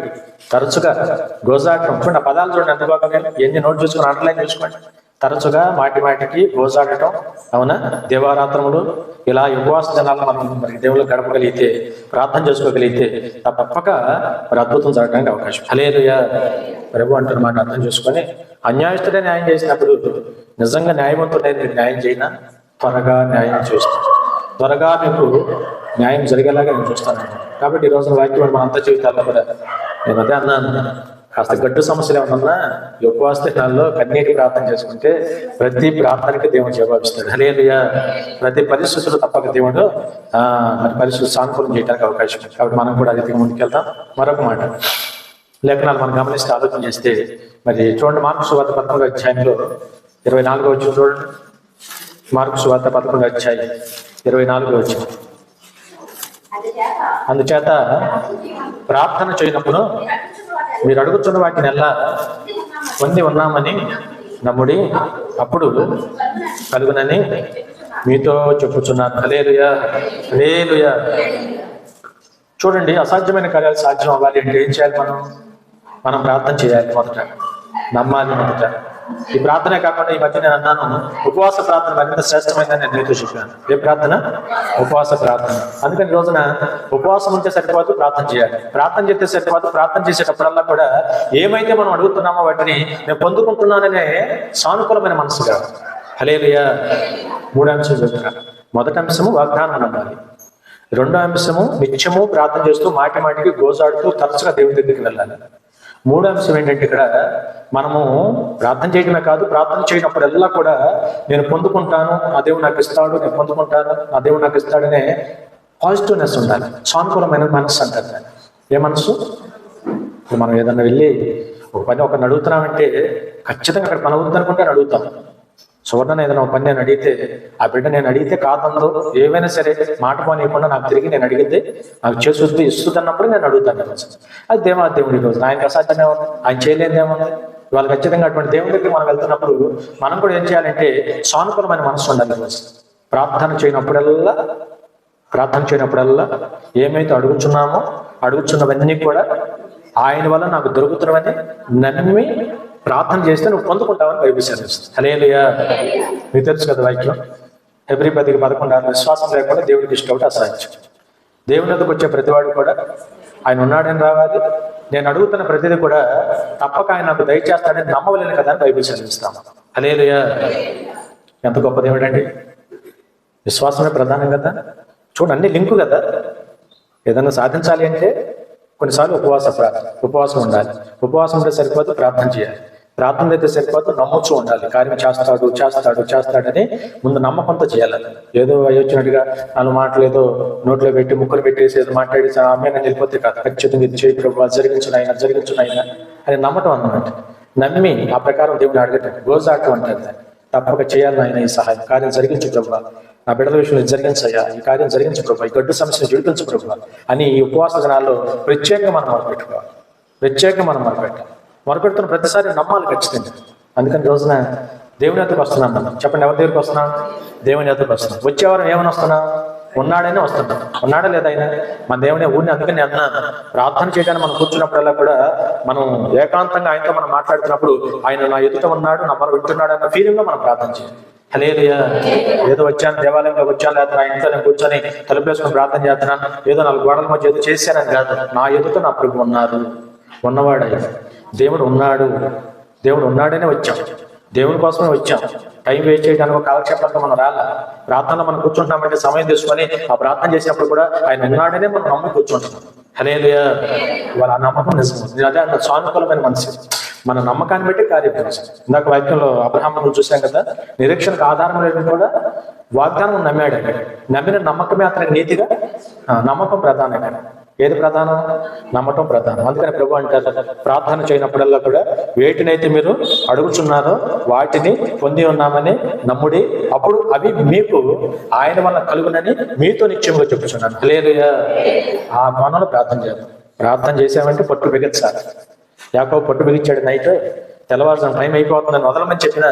తరచుగా గోజాడటం. చూడండి ఆ పదాలు చూడండి ఎంత బాగా, ఎన్ని నోట్ చూసుకుని అండర్లైన్ చూసుకోండి. తరచుగా మాటికి గోజాడటం. అవునా? దేవారాత్రములు ఇలా ఉపవాస దినాలను మనం మరి దేవుళ్ళు గడపగలిగితే, ప్రార్థన చేసుకోగలిగితే తప్పక మరి అద్భుతం జరగడానికి అవకాశం. హల్లెలూయా. ప్రభు అంటున్నమాట అర్థం చేసుకొని అన్యాయస్తుడే న్యాయం చేసినప్పుడు నిజంగా న్యాయవంతుడైన మీకు న్యాయం చేయనా? త్వరగా న్యాయం చేస్తాను, త్వరగా మీకు న్యాయం జరిగేలాగా నేను చూస్తాను. కాబట్టి ఈ రోజున వాక్యం మన అంత జీవితాల్లో కూడా నేను అదే అన్నాను, కాస్త గడ్డు సమస్యలు ఏమన్నా ఈ ఉపవాస దినాల్లో కన్నీటి ప్రార్థన చేసుకుంటే ప్రతి ప్రార్థనకి దేవుడు జవాబిస్తాడు. హల్లెలూయా. ప్రతి పరిస్థితులు తప్పక దేవుడు మరి పరిస్థితులు సానుకూలం చేయడానికి అవకాశం ఉంది. కాబట్టి మనం కూడా అధికంగా ముందుకెళ్తాం. మరొక మాట, లేఖనాలు మనం గమనిస్తే ఆలోచన చేస్తే మరి చూడండి, మార్కు సువార్త 11వ అధ్యాయంలో 24వ వచనం చూడండి. మార్కు సువార్త 11వ అధ్యాయం 24వ వచనం. అందుచేత ప్రార్థన చేయనప్పుడు మీరు అడుగుతున్న వాటిని ఎలా పొంది ఉన్నామని నమ్ముడి, అప్పుడు కలుగునని మీతో చెప్పుచున్నాను. హల్లెలూయా, హల్లెలూయా. చూడండి, అసాధ్యమైన కార్యాలు సాధ్యం అవ్వాలి అంటే ఏం చేయాలి? మనం ప్రార్థన చేయాలి. మొదట నమ్మాలి. మొదట ఈ ప్రార్థనే కాకుండా ఈ మధ్య నేను అన్నాను, ఉపవాస ప్రార్థన మరింత శ్రేష్టమైందని నేను మీతో చెప్పాను. ఏ ప్రార్థన? ఉపవాస ప్రార్థన. అందుకని ఈ రోజున ఉపవాసం ఉంటే సరిపోదు, ప్రార్థన చేయాలి. ప్రార్థన చేస్తే సరిపోదు, ప్రార్థన చేసేటప్పుడల్లా కూడా ఏమైతే మనం అడుగుతున్నామో వాటిని నేను పొందుకుంటున్నాననే సానుకూలమైన మనసుగా. హల్లెలూయా. 3 అంశాలు చెప్తున్నాను. మొదటి అంశము వాగ్దానం నమ్మాలి. 2వ అంశము నిత్యము ప్రార్థన చేస్తూ మాటి మాటికి గోజాడుతూ తరచుగా దేవుని దగ్గరికి వెళ్ళాలి. 3వ అంశం ఏంటంటే ఇక్కడ మనము ప్రార్థన చేయడమే కాదు, ప్రార్థన చేయనప్పుడల్లా కూడా నేను పొందుకుంటాను, ఆ దేవుడు నాకు ఇస్తాడు, నేను పొందుకుంటాను, ఆ దేవుడు నాకు ఇస్తాడనే పాజిటివ్నెస్ ఉండాలి. సానుకూలమైన మనస్సు అంటారు దాన్ని. ఏ మనసు? ఇప్పుడు మనం ఏదన్నా వెళ్ళి ఒక పని ఒకరిని అడుగుతున్నామంటే ఖచ్చితంగా అక్కడ పని అవుతుంది అనుకుంటే అడుగుతాం. సువర్ణ ఏదైనా ఒక పని నేను అడిగితే, ఆ బిడ్డ నేను అడిగితే కాదందో ఏమైనా సరే మాట పోనీయకుండా నాకు తిరిగి నేను అడిగితే నాకు చేస్తుంది ఇస్తుంది అన్నప్పుడు నేను అడుగుతాను. అది దేవుడి రోజు ఆయనకు అసాధ్యమే ఉంది, ఆయన చేయలేదేమో. వాళ్ళు ఖచ్చితంగా అటువంటి దేవుడి దగ్గర మనం వెళ్తున్నప్పుడు మనం కూడా ఏం చేయాలంటే సానుకూలమైన మనసు ఉండాలి. రోజు ప్రార్థన చేయనప్పుడల్లా ఏమైతే అడుగుచున్నవన్నీ కూడా ఆయన వల్ల నాకు దొరుకుతున్నవని నమ్మి ప్రార్థన చేస్తే నువ్వు పొందుకుంటావని బైబిల్ సెలవిస్తుంది. హల్లెలూయా. మీకు తెలుసు కదా వాక్యం, హెబ్రీ 10:11, విశ్వాసం లేకుండా దేవుడికి ఇష్టం ఒకటి అసాధ్యం. దేవుని వద్దకు వచ్చే ప్రతివాడు కూడా ఆయన ఉన్నాడని రావాలి, నేను అడుగుతున్న ప్రతిదీ కూడా తప్పక ఆయన నాకు దయచేస్తాడని నమ్మవలేను కదా అని బైబిల్ సెలవిస్తాం. హల్లెలూయా. ఎంత గొప్ప దేవుడు అండి. విశ్వాసమే ప్రధానం కదా. చూడండి, అన్ని లింకు కదా. ఏదన్నా సాధించాలి అంటే కొన్నిసార్లు ఉపవాసం ఉండాలి. ఉపవాసం ఉంటే సరిపోదు, ప్రార్థన చేయాలి. ప్రార్థన అయితే సరిపోదు, నమ్మొచ్చు ఉండాలి. కార్యం చేస్తాడని ముందు నమ్మకంతో చేయాలి. ఏదో వచ్చినట్టుగా 4 మాటలు ఏదో నోట్లో పెట్టి ముక్కలు పెట్టేసి ఏదో మాట్లాడేసి అమ్మాయినా వెళ్ళిపోతే కాదు. ఖచ్చితంగా ఇది చేయి ప్రభు, జరిగించునైనా అని నమ్మటం అన్నమాట. నమ్మి ఆ ప్రకారం దేవుని అడగటం, గోజాటం అంటారు దాన్ని. తప్పక చేయాలి ఆయన ఈ సహాయం, కార్యం జరిగించు ప్రభు, నా బిడ్డల విషయంలో జరిగించయ్యా, ఈ కార్యం జరిగించు ప్రభు, ఈ గడ్డు సమస్యను జడిపించు ప్రభు అని ఈ ఉపవాస దినాల్లో ప్రత్యేకంగా మనం మొరపెట్టుకోవాలి. మొరపెడుతున్న ప్రతిసారి నమ్మాలి ఖచ్చితంగా. అందుకని రోజున దేవుని ఎదురుకు వస్తున్నాం మనం. చెప్పండి, ఎవరి దగ్గరికి వస్తున్నాం? దేవుని ఎదురుకు వస్తున్నాం. వచ్చేవారం ఏమని వస్తున్నాం? ఉన్నాడనే వస్తున్నాం. ఉన్నాడా లేదా ఆయన? మన దేవుని ఊరిని. అందుకని అన్నాను, ప్రార్థన చేయడానికి మనం కూర్చున్నప్పుడల్లా కూడా మనం ఏకాంతంగా ఆయనతో మనం మాట్లాడుతున్నప్పుడు ఆయన నా ఎదుట ఉన్నాడు, నా మనం వింటున్నాడు అన్న ఫీలింగ్ లో మనం ప్రార్థన చేయాలి. హల్లెలూయా. ఏదో వచ్చాను, దేవాలయంలో వచ్చాను, లేదా నా ఇంట్లో నేను కూర్చొని తలుపేసుకుని ప్రార్థన చేస్తున్నాను, ఏదో 4 గోడల మధ్య ఏదో చేశానని కాదు. నా ఎదుట నా ప్రభు ఉన్నారు, ఉన్నవాడు దేవుడు ఉన్నాడనే వచ్చాం. దేవుని కోసమే వచ్చాం. టైం వేస్ట్ చేయడానికి ఒక కాలక్షేపంగా మనం రాలా. ప్రార్థనలో మనం కూర్చుంటామంటే సమయం తీసుకొని ఆ ప్రార్థన చేసినప్పుడు కూడా ఆయన ఉన్నాడనే మనం నమ్మి కూర్చుంటాం. హల్లెలూయా. వాళ్ళ నమ్మకం నిజం. అదే అన్న సానుకూలమైన మనసు. మన నమ్మకాన్ని బట్టి కార్యం. ఇందాక వాక్యంలో అబ్రహాము చూసాం కదా, నిరీక్షణకు ఆధారం లేని కూడా వాగ్దానం నమ్మాడు. నమ్మిన నమ్మకమే అతనికి నీతిగా. నమ్మకం ప్రధానమే. ఏది ప్రధానం? నమ్మటం ప్రధానం. అందుకని ప్రభు అంటారు, ప్రార్థన చేయనప్పుడల్లా కూడా వేటినైతే మీరు అడుగుచున్నారో వాటిని పొంది ఉన్నామని నమ్ముడి, అప్పుడు అవి మీకు ఆయన వల్ల కలుగునని మీతో నిశ్చయంగా చెప్పుచున్నాను. హల్లెలూయా. ఆ కోణంలో ప్రార్థన చేద్దాం. ప్రార్థన చేసామంటే పట్టు బిగించాలి. యాకోబు పట్టు బిగించాడు. నైట్ తెల్లవారుజాము టైం అయిపోతుందని వదలమని చెప్పిన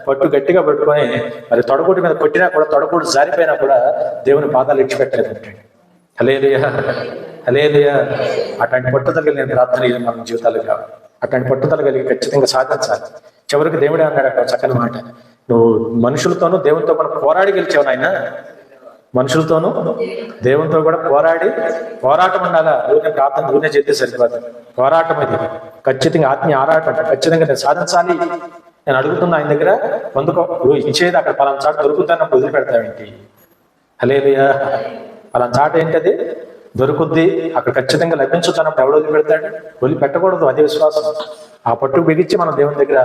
పట్టు గట్టిగా పట్టుకొని మరి తొడగూటి మీద కొట్టినా కూడా, తొడగూడు జారిపోయినా కూడా దేవుని పాదాలు ఇచ్చిపెట్టలేదు. హల్లెలూయా. అట్లాంటి పట్టుదల కలిగిన ప్రార్థన మన జీవితాలు కావాలి. అట్లాంటి పట్టుదల కలిగి ఖచ్చితంగా సాధించాలి. చివరికి దేవుడే అన్నాడు అక్కడ చక్కని మాట, నువ్వు మనుషులతోనూ దేవునితో కూడా పోరాడి గెలిచావు నాయన. మనుషులతోనూ దేవునితో కూడా పోరాటం ఉండాలా. ఊరినే ప్రార్థన ఊరినే చేస్తే సరిపోదు. పోరాటం ఇది ఖచ్చితంగా ఆత్మీయ ఆరాటం. ఖచ్చితంగా నేను సాధించాలి. నేను అడుగుతున్నా ఆయన దగ్గర పొందుకో. నువ్వు ఇచ్చేది అక్కడ పలానా చాటు దొరుకుతున్నప్పుడు వదిలిపెడతావేంటి? హల్లెలూయా. పలానా చాట ఏంటది? దొరుకుద్ది, అక్కడ ఖచ్చితంగా లభించొచ్చు అన్నప్పుడు ఎవడు వదిలిపెడతాడు? వదిలిపెట్టకూడదు. అదే విశ్వాసం. ఆ పట్టు బిగించి మనం దేవుని దగ్గర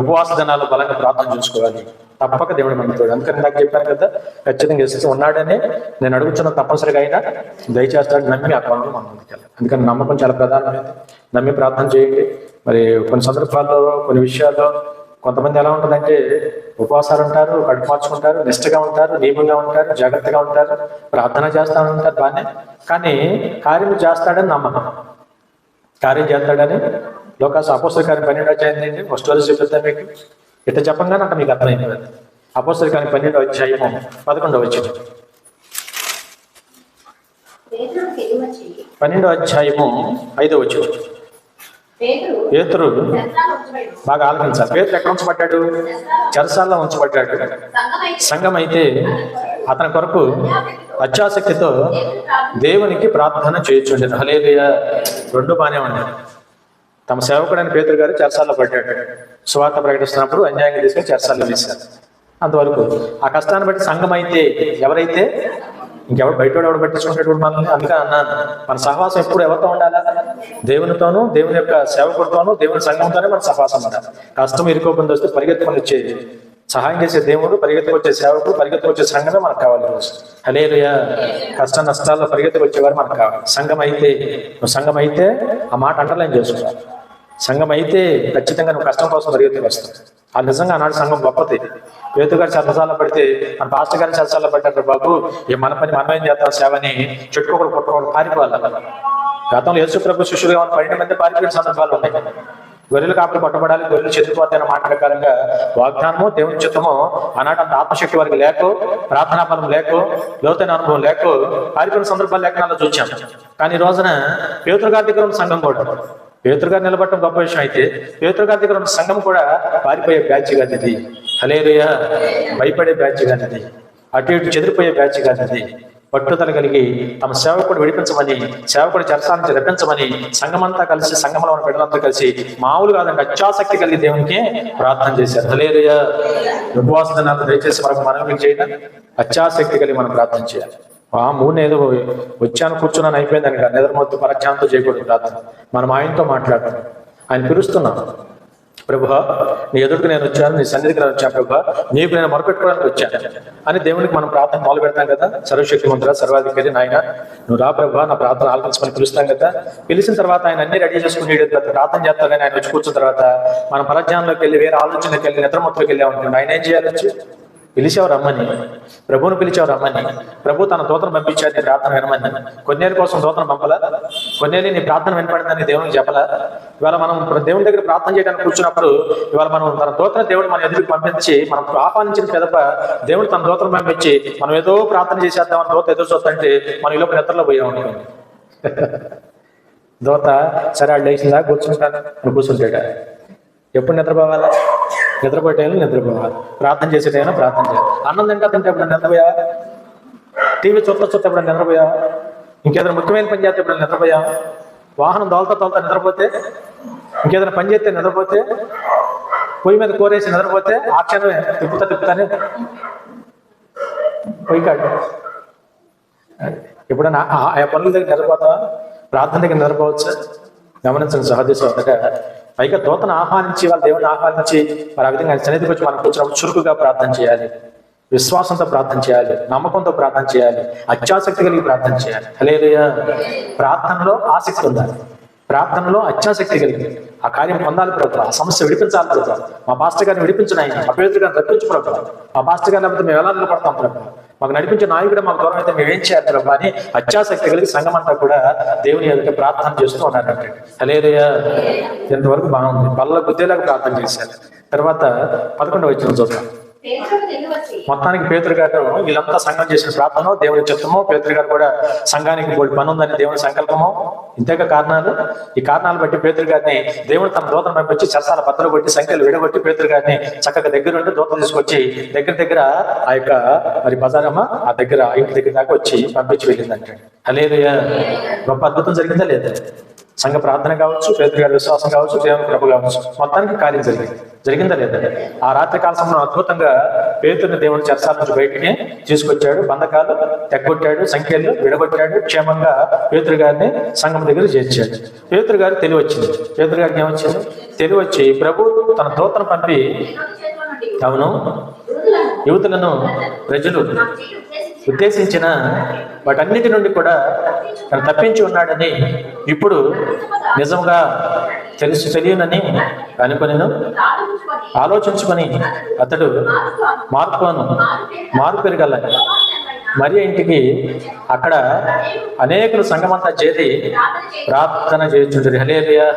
ఉపవాస దినాలు బలంగా ప్రార్థన చేసుకోవాలి. తప్పక దేవుడు నమ్ముతాడు. అందుకని నాకు చెప్పాను కదా, ఖచ్చితంగా ఇస్తూ ఉన్నాడని నేను అడుగుతున్న తప్పనిసరిగా అయినా దయచేస్తాడు. నమ్మి ఆ పనులు మనం ముందుకెళ్ళాలి. అందుకని నమ్మకం చాలా ప్రధానమైనది. నమ్మి ప్రార్థన చేయండి. మరి కొన్ని సందర్భాల్లో కొన్ని విషయాల్లో కొంతమంది ఎలా ఉంటుందంటే ఉపవాసాలు ఉంటారు, కడుపు మార్చుకుంటారు, నిష్ఠగా ఉంటారు, నియమంగా ఉంటారు, జాగ్రత్తగా ఉంటారు, ప్రార్థన చేస్తాను ఉంటారు బాగానే. కానీ కార్యం చేస్తాడని నమ్మకం, కార్యం చేస్తాడని లోకాసు అపోస్తల కార్యం 12వ అధ్యాయం ఒక స్టోరీ చెప్తాను మీకు. ఇట్లా చెప్పంగానే అంటే మీకు అర్థమైపోయింది. అపోస్తల కార్యం 12వ అధ్యాయము 11వ వచనం. 12వ అధ్యాయము 5వ వచనం. పేతురు బాగా ఆలోచించాలి. పేతురు ఎక్కడ ఉంచబడ్డాడు? చెరసాల్లో ఉంచబడ్డాడు. సంఘం అయితే అతని కొరకు అత్యాసక్తితో దేవునికి ప్రార్థన చేయొచ్చుండేది. హల్లెలూయా. రెండు బాగానే ఉన్నాయి. తమ సేవకుడైన పేతురు గారు చెరసాల్లో పడ్డాడు. సువార్త ప్రకటిస్తున్నప్పుడు అన్యాయంగా తీసుకొని చెరసాల్లో వేశారు. అంతవరకు ఆ కష్టాన్ని బట్టి సంఘం అయితే ఎవరైతే ఇంకెవరు బయట ఎవడు పట్టించుకుంటాడు మనల్ని? అందుకే అన్నాను, మన సహవాసం ఎప్పుడు ఎవరితో ఉండాలా? దేవునితోనూ, దేవుని యొక్క సేవకుడితోనూ, దేవుని సంఘంతోనే మన సహవాసం ఉండాలి. కష్టం ఇరుకోకుండా వస్తే పరిగెత్తుకొని వచ్చేది సహాయం చేసే దేవుడు, పరిగెత్తుకొచ్చే సేవకుడు, పరిగెత్తుకొచ్చే సంఘమే మనకు కావాలి రోజు. హల్లెలూయా. కష్ట నష్టాల్లో పరిగెత్తుకొచ్చేవారు మనకు కావాలి. సంఘం అయితే, నువ్వు సంఘం అయితే ఆ మాట అండర్లైన్ చేసుకోవాలి. సంఘం అయితే ఖచ్చితంగా నువ్వు కష్టం కోసం పరిగెత్తుకు వస్తావు. ఆ నిజంగా ఆనాడు సంఘం గొప్పది. పేతురు గారు చెరసాల్లో పడితే మన పాస్టర్ గారిని చెరసాల్లో పడ్డారు. బాబు మన పని మనమేం చేస్తాం సేవని చెట్టుకోకూడదు, పుట్టుకోకూడదు, పారిపోవాలి. గతంలో యేసు ప్రభు శిష్యులుగా 12 మంది పారిపోయిన సందర్భాలు ఉన్నాయి. గొర్రెలు కాపులు కొట్టబడాలి, గొర్రెలు చెదిరిపోతాయన్న మాట ప్రకారంగా వాగ్దానము, దేవుని చిత్తము ఆనాటి అంత ఆత్మశక్తి వారికి లేకో, ప్రార్థనా బలం లేకో, లోతైన అనుభవం లేకో పారిపోయిన సందర్భాలు లేఖనాల్లో చూచాం. కానీ ఈ రోజున పేతురు గారి దగ్గర ఉన్న సంఘం కూడా, పేతురు గారు నిలబడటం గొప్ప విషయం అయితే పేతురు గారి దగ్గర ఉన్న సంఘం కూడా పారిపోయే బ్యాచ్ కాదు ఇది. హల్లెలూయా. భయపడే బ్యాచ్ కాదు ఇది. అటు ఇటు చెదిరిపోయే బ్యాచ్ కాదు ఇది. పట్టుదల కలిగి తమ సేవకుడు విడిపించమని, సేవకుడు చెరసాల రప్పించమని సంఘమంతా కలిసి, సంఘంలో ఉన్న బిడ్డలంతా కలిసి మామూలు కాదండి అత్యాసక్తి కలిగి దేవునికి ప్రార్థన చేశారు. హల్లెలూయా. ఉపవాస దినాలు దయచేసి మనకు మనవి చేయడం, అత్యాసక్తి కలిగి మనం ప్రార్థన చేయాలి. మూడు ఏదో వచ్చాను కూర్చున్నాను అయిపోయిందని కాదు. నిద్రమొద్దు పరధ్యానంతో చేయకూడదు ప్రార్థన. మనం ఆయనతో మాట్లాడతాం, ఆయన పిలుస్తున్నాం. ప్రభువా, నీ ఎదుటికి నేను వచ్చాను, నీ సన్నిధికి నేను వచ్చాను ప్రభువా, నీకు నేను మొరపెట్టుకోవడానికి వచ్చాను అని దేవునికి మనం ప్రార్థన మొదలు పెడతాం కదా. సర్వశక్తిమంతుడా, సర్వాధికారి నాయన నువ్వు రా ప్రభువా, నా ప్రార్థన ఆలకించమని పిలుస్తాం కదా. పిలిచిన తర్వాత ఆయన అన్ని రెడీ చేసుకుని ప్రార్థన చేస్తాడని ఆయన వచ్చి కూర్చున్న తర్వాత మనం పరధ్యానంలోకి వెళ్ళి, వేరే ఆలోచనకి వెళ్ళి, నిద్రమొత్తులోకి వెళ్ళామనుకోండి, ఆయన ఏం చేయాలి? వచ్చి పిలిచావు రమ్మని, ప్రభువును పిలిచావు రమ్మని, ప్రభు తన దూతను పంపించాడు నీ ప్రార్థన వినమని. కొన్నేళ్ళ కోసం దూతను పంపలా? కొన్నేళ్ళు నీ ప్రార్థన వినపడిందని దేవునికి చెప్పలా? ఇవాళ మనం దేవుని దగ్గర ప్రార్థన చేయడానికి కూర్చున్నప్పుడు ఇవాళ మనం తన దూతను దేవుడు మన ఎదురుకు పంపించి మనం ఆహ్వానించిన పెదప దేవుడు తన దూతను పంపించి మనం ఏదో ప్రార్థన చేసేద్దామని దూత ఎదురు చూస్తుంటే మనం ఈ లోపు నిద్రలో పోయాం. దూత సరే వాళ్ళు లేచిందా కూర్చుంటాను అని కూర్చుంటాడా? ఎప్పుడు నిద్రపోవాలా? నిద్రపోయే టైంలో నిద్రపోవాలి, ప్రార్థన చేసే టైంలో ప్రార్థన చేయాలి. అన్నం తింటే ఎప్పుడు నిద్రపోయా? టీవీ చూస్తే ఎప్పుడు నిద్రపోయా? ఇంకేదైనా ముఖ్యమైన పని చేస్తే ఎప్పుడు నిద్రపోయా? వాహనం తోలుతా నిద్రపోతే, ఇంకేదైనా పని చేస్తే నిద్రపోతే, పొయ్యి మీద కూరేసి నిద్రపోతే ఆ క్షణమే తిప్పుతానే పొయ్యి కాడు. ఎప్పుడైనా ఆ పనుల దగ్గర నిద్రపోతావా? ప్రార్థన దగ్గర నిద్రపోవచ్చు. గమనించండి సహజ సోదరుగా. పైగా దూతను ఆహ్వానించి, వాళ్ళ దేవుని ఆహ్వానించి మరి ఆ విధంగా సన్నిధికి వచ్చి మనం కూర్చున్నప్పుడు చురుకుగా ప్రార్థన చేయాలి, విశ్వాసంతో ప్రార్థన చేయాలి, నమ్మకంతో ప్రార్థన చేయాలి, అత్యాసక్తి కలిగి ప్రార్థన చేయాలి. హల్లెలూయా. ప్రార్థనలో ఆసక్తి ఉండాలి, ప్రార్థనలో అత్యాసక్తి కలిగి ఆ కార్యం పొందాలి ప్రభుత్వం, ఆ సమస్య విడిపించాలి ప్రభుత్వం. మా పాస్టర్ గారిని విడిపించిన ఆయన, మా పేరు గారిని రప్పించు ప్రభుత్వం. మా పాస్టర్ గారిని లేకపోతే మేము ఎలా నిలబడతాం ప్రభుత్వం? మాకు నడిపించే నాయకుడు మాకు దూరం అయితే మేమేం చేయాలి ప్రభు అని అత్యాసక్తి కలిగి సంఘం అంతా కూడా దేవుని ఎదుట ప్రార్థన చేస్తూ ఉన్నారంటే. హల్లెలూయా. ఎంతవరకు బాగుంది. పళ్ళ గుద్దేలాగా ప్రార్థన చేశారు. తర్వాత 11వ వచనం చూద్దాం. మొత్తానికి పేతురు గారు వీళ్ళంతా సంఘం చేసిన ప్రార్థన దేవుని చిత్తము, పేతురు గారు కూడా సంఘానికి పని ఉందని దేవుని సంకల్పము ఇంతేగా కారణాలు. ఈ కారణాలు బట్టి పేతురు గారిని దేవుడు తన దూతను పంపించి చెరసాల బద్దలు కొట్టి సంఖ్యలు విడగొట్టి పేతురు గారిని చక్కగా దగ్గరుండి దూత తీసుకొచ్చి దగ్గర ఆ యొక్క మరి బజారమ్మ ఆ దగ్గర ఇంటి దగ్గర దాకా వచ్చి పంపించి వెళ్ళిందంటే హల్లెలూయా. గొప్ప అద్భుతం జరిగిందా లేదా? సంఘ ప్రార్థన కావచ్చు, పేతురు గారి విశ్వాసం కావచ్చు, దేవుని కృప కావచ్చు, మొత్తానికి కార్యం జరిగిందా లేదా? ఆ రాత్రి కాల సమయంలో అద్భుతంగా పేతురుని దేవుని చెరసాల నుంచి బయటికి తీసుకొచ్చాడు, బంధకాలు తెగ్గొట్టాడు, సంఖ్యలు విడగొట్టాడు, క్షేమంగా పేతురు గారిని సంఘం దగ్గర చేర్చాడు. పేతురు గారు తెలివి వచ్చింది. పేతురు గారికి ఏమొచ్చింది? తెలివి వచ్చి ప్రభు తన దూతను పంపి అవును యువతులను ప్రజలు ఉద్దేశించిన వాటన్నిటి నుండి కూడా తను తప్పించి ఉన్నాడని ఇప్పుడు నిజంగా తెలియనని అనుకునేను ఆలోచించుకొని అతడు మారు పెరగల మరి ఇంటికి అక్కడ అనేకులు సంఘమంతా చేరి ప్రార్థన చేస్తుంటారు. హల్లెలూయా.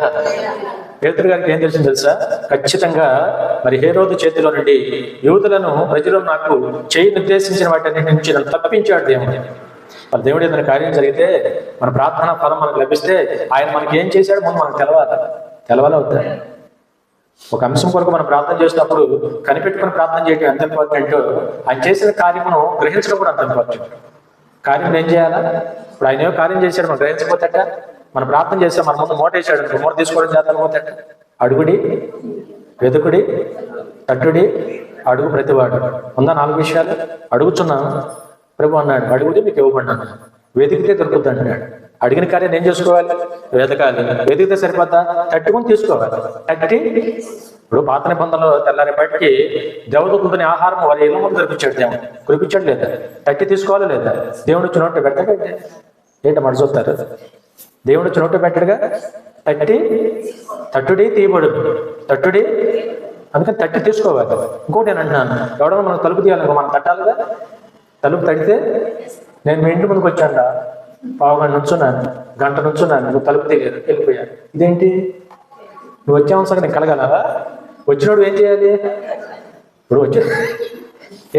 పేతురు గారికి ఏం తెలిసింది తెలుసా? ఖచ్చితంగా మరి హేరోదు చేతిలో నుండి యూదులను ప్రజలు నాకు చేయి నిర్దేశించిన వాటి నుంచి నన్ను తప్పించాడు దేవుడు. మరి దేవుడు ఏదైనా కార్యం జరిగితే మన ప్రార్థన ఫలం మనకు లభిస్తే ఆయన మనకి ఏం చేశాడు ముందు మనకు తెలవాలా వద్దా? ఒక అంశం కొరకు మనం ప్రార్థన చేసినప్పుడు కనిపెట్టుకుని ప్రార్థన చేయడం ఎంత ఇంపార్టెంట్, ఆయన చేసిన కార్యమును గ్రహించడం కూడా అంత ఇంపార్టెంట్. కార్యం ఏం చేయాలా? ఇప్పుడు ఆయన ఏమో కార్యం చేశాడు, మనం గ్రహించకపోతేట మనం ప్రార్థన చేస్తే మన ముందు మూట వేసాడు, మూట తీసుకోవడం చేత పోతేట అడుగుడి, వెతుకుడి, తట్టుడి, అడుగు ప్రతివాడు. ఉందా 4 విషయాలు? అడుగుచున్నాను ప్రభు అన్నాడు, అడుగుడి మీకు ఇవ్వబడినాను, వెతికితే దొరుకుద్ది అన్నాడు. అడిగిన కార్యాన్ని ఏం చేసుకోవాలి? వెతకాలి. వెతికితే సరిపోద్దా? తట్టుకొని తీసుకోవాలి. తట్టి ఇప్పుడు పాత నిబంధనలో తెల్లారేపటికి దేవదూతలతోని ఆహారం వారి ఇళ్ళ ముందు దొరికించాడు దేవుడు. కురిపించాడు లేదా? తట్టి తీసుకోవాలి లేదా? దేవుడు వచ్చి నోట పెట్టకండి ఏంట మాట చూస్తారు. దేవుడు వచ్చి నోట పెట్టడుగా. తట్టుడి తీయబడు, తట్టుడి అందుకని తట్టి తీసుకోవాలి. ఇంకోటి నేను అంటున్నాను, ఎవడన్నా మనం తలుపు తీయాలనుకో మనం తట్టాలిగా. తలుపు తడితే నేను మీ ఇంటి ముందుకు వచ్చాను, పావుగంట నుంచున్నాను, గంట నుంచున్నాను, నువ్వు తలుపు తీయలేదు, వెళ్ళిపోయాను. ఇదేంటి? నువ్వు వచ్చావసరం నేను కలగలవా? వచ్చినోడు ఏం చేయాలి? ఇప్పుడు